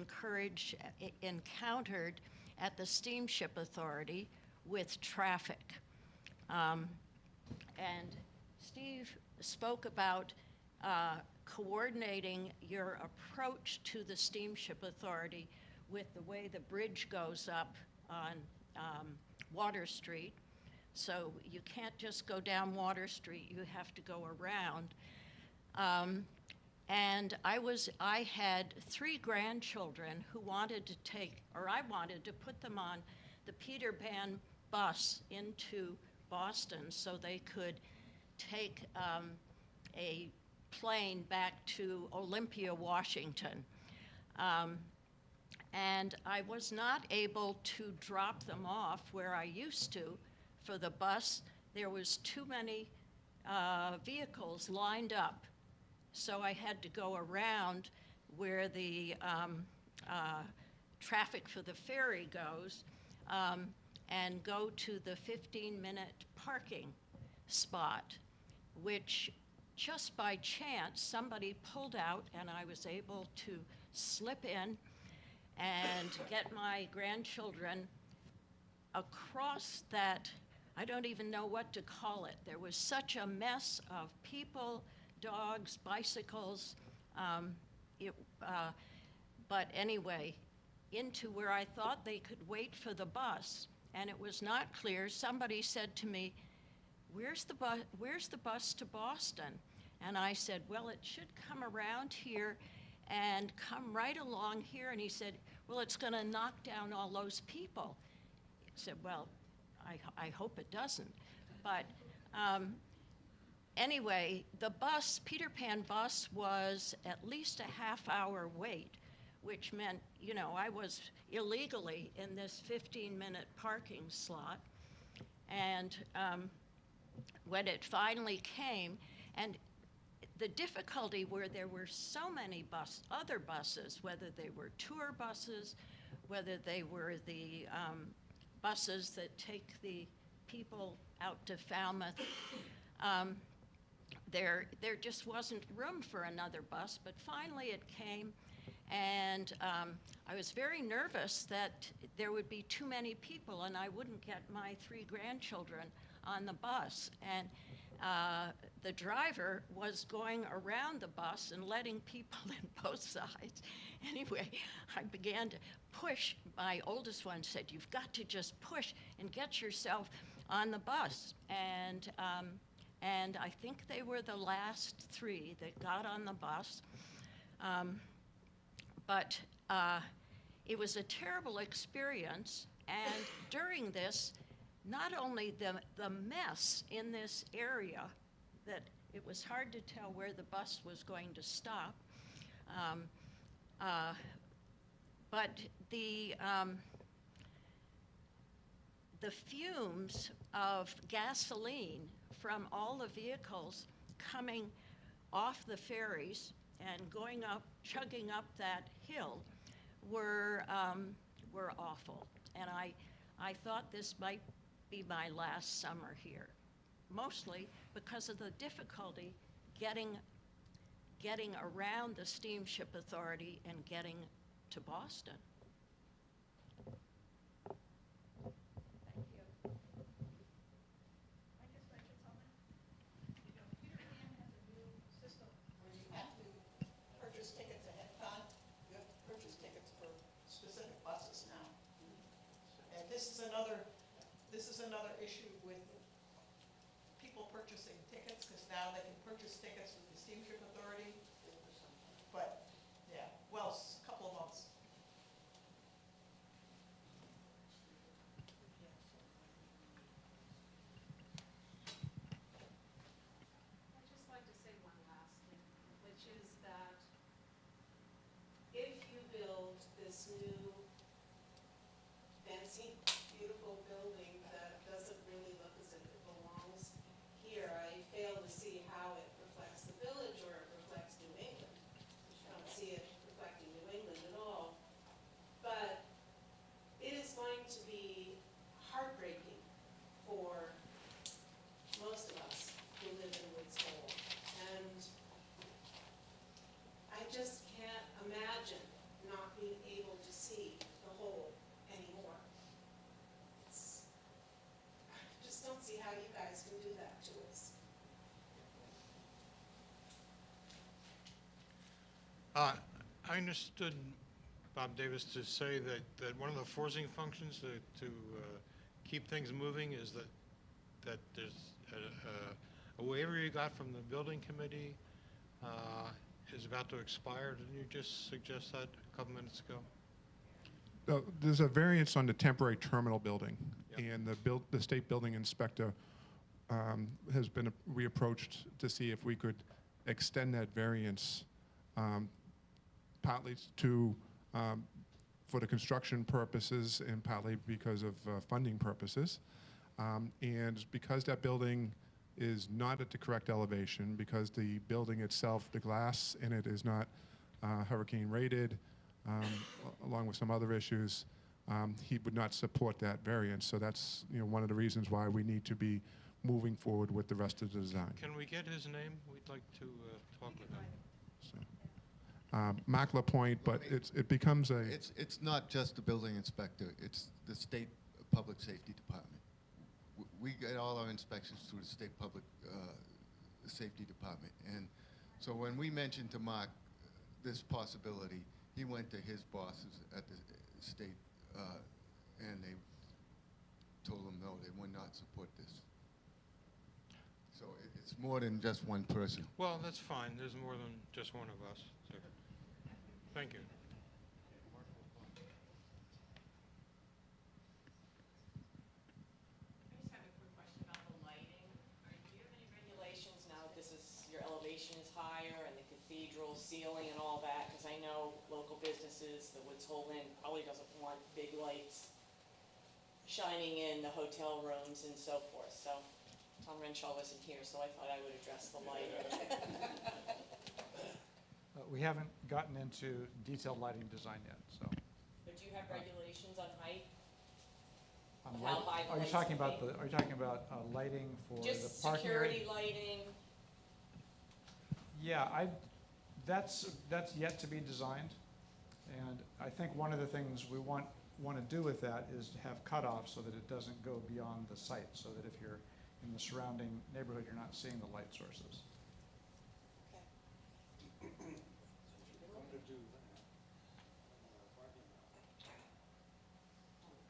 encountered at the Steamship Authority with traffic. And Steve spoke about coordinating your approach to the Steamship Authority with the way the bridge goes up on Water Street. So you can't just go down Water Street, you have to go around. And I had 3 grandchildren who wanted to I wanted to put them on the Peter Pan bus into Boston so they could take a plane back to Olympia, Washington. And I was not able to drop them off where I used to for the bus. There was too many vehicles lined up. So I had to go around where the traffic for the ferry goes and go to the 15-minute parking spot, which just by chance somebody pulled out and I was able to slip in and get my grandchildren across that. I don't even know what to call it. There was such a mess of people, dogs, bicycles, but anyway, into where I thought they could wait for the bus, and it was not clear. Somebody said to me, where's the bus to Boston? And I said, well, it should come around here and come right along here. And he said, well, it's going to knock down all those people. I said, well, I hope it doesn't. But anyway, the bus, Peter Pan bus, was at least a half-hour wait, which meant, you know, I was illegally in this 15-minute parking slot. And when it finally came, and the difficulty where there were so many other buses, whether they were tour buses, whether they were the buses that take the people out to Falmouth, there just wasn't room for another bus, but finally it came, and I was very nervous that there would be too many people and I wouldn't get my 3 grandchildren on the bus. And the driver was going around the bus and letting people in both sides. Anyway, I began to push. My oldest one said, you've got to just push and get yourself on the bus. And I think they were the last 3 that got on the bus. But it was a terrible experience. And during this, not only the mess in this area, that it was hard to tell where the bus was going to stop, but the fumes of gasoline from all the vehicles coming off the ferries and going up, chugging up that hill were awful. And I thought this might be my last summer here, mostly because of the difficulty getting around the Steamship Authority and getting to Boston. Thank you. I just like to comment. You know, Peter Pan has a new system where you have to purchase tickets ahead of time. You have to purchase tickets for specific buses now. And this is another issue with people purchasing tickets, because now they can purchase tickets with the Steamship Authority. But, yeah, well, a couple of months. I'd just like to say one last thing, which is that if you build this new fancy, beautiful building that doesn't really look as if it belongs here, I fail to see how it reflects the village or it reflects New England. I don't see it reflecting New England at all. But it is going to be heartbreaking for most of us who live in Woods Hole. And I just can't imagine not being able to see the hole anymore. I just don't see how you guys can do that to us. I understood Bob Davis to say that one of the forcing functions to keep things moving is that there's a waiver you got from the building committee is about to expire. Didn't you just suggest that a couple minutes ago? There's a variance on the temporary terminal building, and the state building inspector has been reapproached to see if we could extend that variance, partly to for the construction purposes and partly because of funding purposes. And because that building is not at the correct elevation, because the building itself, the glass in it is not hurricane rated, along with some other issues, he would not support that variance. So that's one of the reasons why we need to be moving forward with the rest of the design. Can we get his name? We'd like to talk with him. Mark LaPointe, but it becomes a... It's not just the building inspector, it's the state public safety department. We get all our inspections through the state public safety department. And so when we mentioned to Mark this possibility, he went to his bosses at the state and they told him no, they would not support this. So it's more than just one person. Well, that's fine. There's more than just one of us. So, thank you. Elevation is higher and the cathedral ceiling and all that, because I know local businesses, the Woods Hole Inn probably doesn't want big lights shining in the hotel rooms and so forth. So Tom Renshaw wasn't here, so I thought I would address the lighting. We haven't gotten into detailed lighting design yet, so. But do you have regulations on height? How high the lights can be? Are you talking about lighting for the parking area? Just security lighting. Yeah, that's yet to be designed, and I think one of the things we want to do with that is to have cutoffs so that it doesn't go beyond the site, so that if you're in the surrounding neighborhood, you're not seeing the light sources.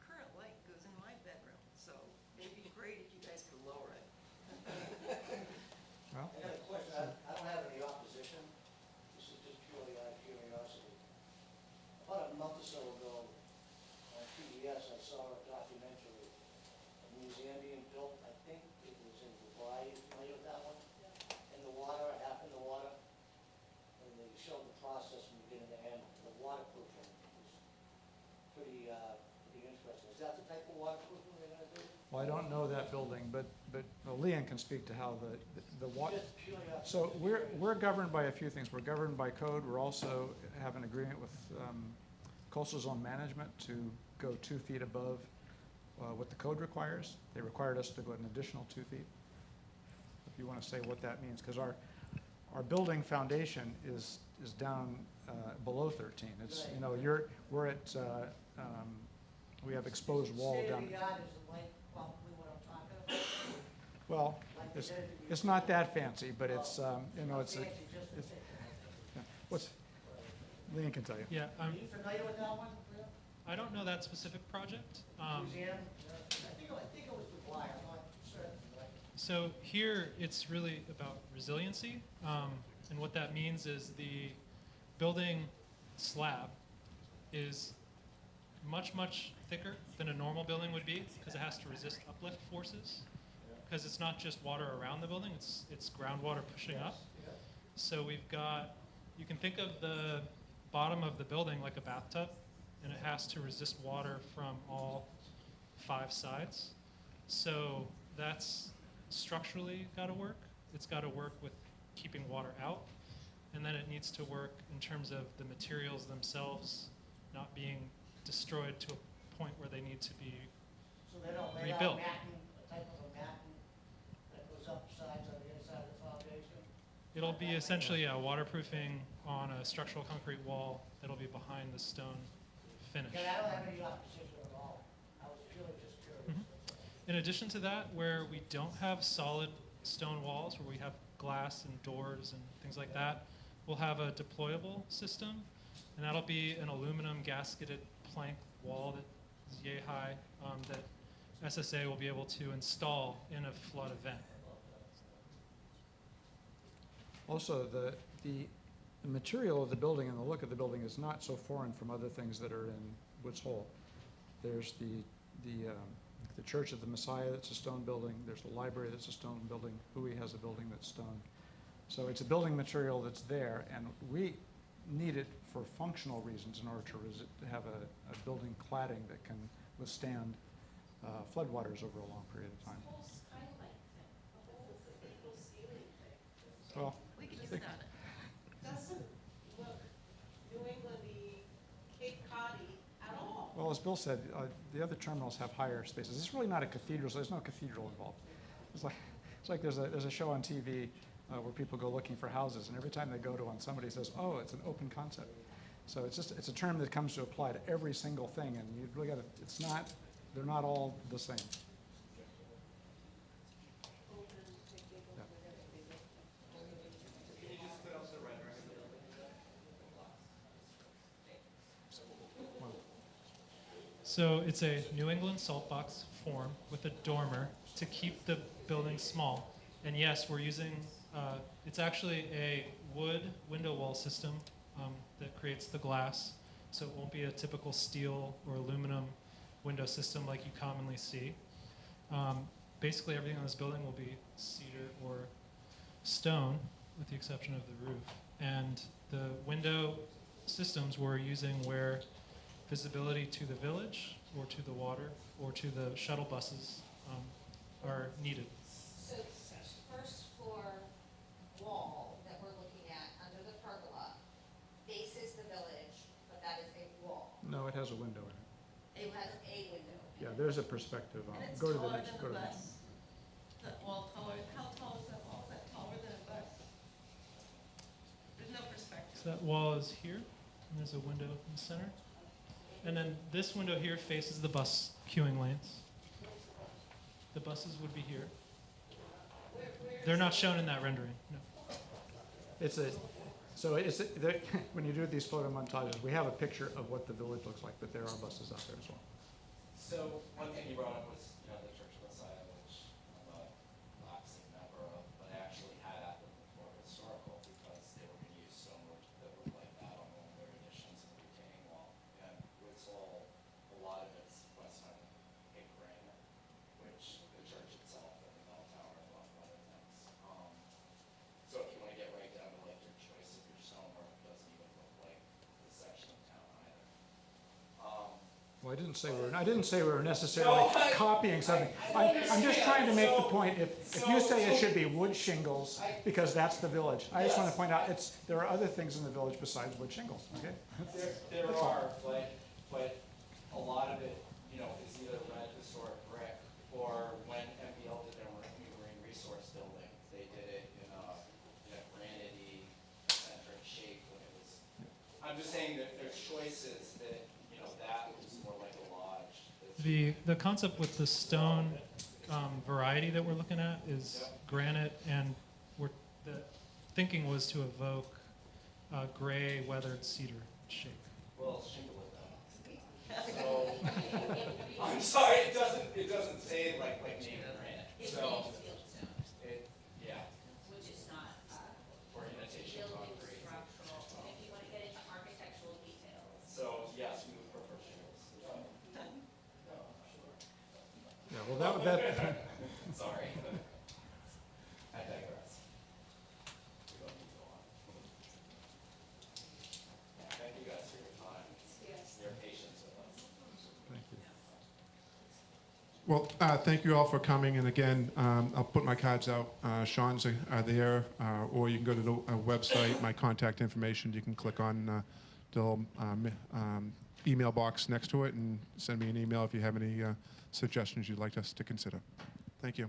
Current light goes in my bedroom, so it'd be great if you guys could lower it. Well, I got a question. I don't have any opposition. This is just purely out of curiosity. About a month or so ago, on PBS, I saw a documentary, a museum being built. I think it was in Dubai. You familiar with that one? In the water, half in the water. And they showed the process from beginning to end. The waterproofing was pretty interesting. Is that the type of waterproofing they're going to do? well, I don't know that building, but Leanne can speak to how the water. So we're governed by a few things. We're governed by code. We're also have an agreement with coastal zone management to go 2 feet above what the code requires. They required us to go an additional 2 feet. If you want to say what that means, because our building foundation is down below 13. It's we're at we have exposed wall down. Well, it's not that fancy, but it's what's Leanne can tell you. Yeah, Are you familiar with that one? I don't know that specific project. Museum? I think it was Dubai. I'm not certain. So here it's really about resiliency. And what that means is the building slab is much, much thicker than a normal building would be because it has to resist uplift forces. Because it's not just water around the building, it's groundwater pushing up. So we've got, you can think of the bottom of the building like a bathtub, and it has to resist water from all 5 sides. So that's structurally got to work. It's got to work with keeping water out. And then it needs to work in terms of the materials themselves not being destroyed to a point where they need to be So they don't lay out rebuilt. matting, a type of a matting that goes up sides on the inside of the foundation? It'll be essentially waterproofing on a structural concrete wall that'll be behind the stone finish. Yeah, I don't have any opposition at all. I was really just curious. In addition to that, where we don't have solid stone walls, where we have glass and doors and things like that, we'll have a deployable system, and that'll be an aluminum gasketed plank wall that is yay high that SSA will be able to install in a flood event. Also, the material of the building and the look of the building is not so foreign from other things that are in Woods Hole. There's the Church of the Messiah that's a stone building. There's the library that's a stone building. Hui has a building that's stone. So it's a building material that's there, and we need it for functional reasons in order to have a building cladding that can withstand floodwaters over a long period of time. Whole skylight thing, the whole cathedral ceiling thing. Well, We could use they- that. Doesn't look New England-y, Cape Cod-y at all. Well, as Bill said, the other terminals have higher spaces. This is really not a cathedral, so there's no cathedral involved. It's like there's a show on TV where people go looking for houses, and every time they go to one, somebody says, "Oh, it's an open concept." So it's a term that comes to apply to every single thing, and you really got to. They're not all the same. So it's a New England salt box form with a dormer to keep the building small. And yes, we're using, it's actually a wood window wall system that creates the glass. So it won't be a typical steel or aluminum window system like you commonly see. Basically everything on this building will be cedar or stone with the exception of the roof. And the window systems we're using where visibility to the village or to the water or to the shuttle buses are needed. So first floor wall that we're looking at under the pergola faces the village, but that is a wall. No, it has a window in it. It has a window. Yeah, there's a perspective. And it's Go to the taller next. than Go a to the bus. next. That wall taller, how tall is that wall? Is that taller than a bus? There's no perspective. So that wall is here, and there's a window in the center. And then this window here faces the bus queuing lanes. The buses would be here. They're not shown in that rendering, no. When you do these photo montages, we have a picture of what the village looks like, but there are buses out there as well. So one thing you brought up was, the Church of Messiah, which I'm a lapsing member of, but I actually had at them before historical because they were going to use stone that looked like that on one of their additions in the retaining wall. And it's all, a lot of it's West End and granite, which the church itself and the bell tower and a lot of other things. So if you want to get right down to like your choice of your stonework, it doesn't even look like this section of town either. Well, I didn't say we were necessarily copying something. I'm just trying to make the point, if you say it should be wood shingles, because that's the village, I just want to point out, there are other things in the village besides wood shingles, okay? There are, but a lot of it, is either red historic brick, or when MPL did their marine resource building, they did it in a granite-y, eccentric shape when it was. I'm just saying that there's choices that, that was more like a lodge. The concept with the stone variety that we're looking at is granite, and the thinking was to evoke a gray weathered cedar shape. Well, shingle it then. So, I'm sorry, it doesn't say like native granite. So, Well, thank you all for coming, and again, I'll put my cards out. Sean's are there, or you can go to the website, my contact information. You can click on the little email box next to it and send me an email if you have any suggestions you'd like us to consider. Thank you.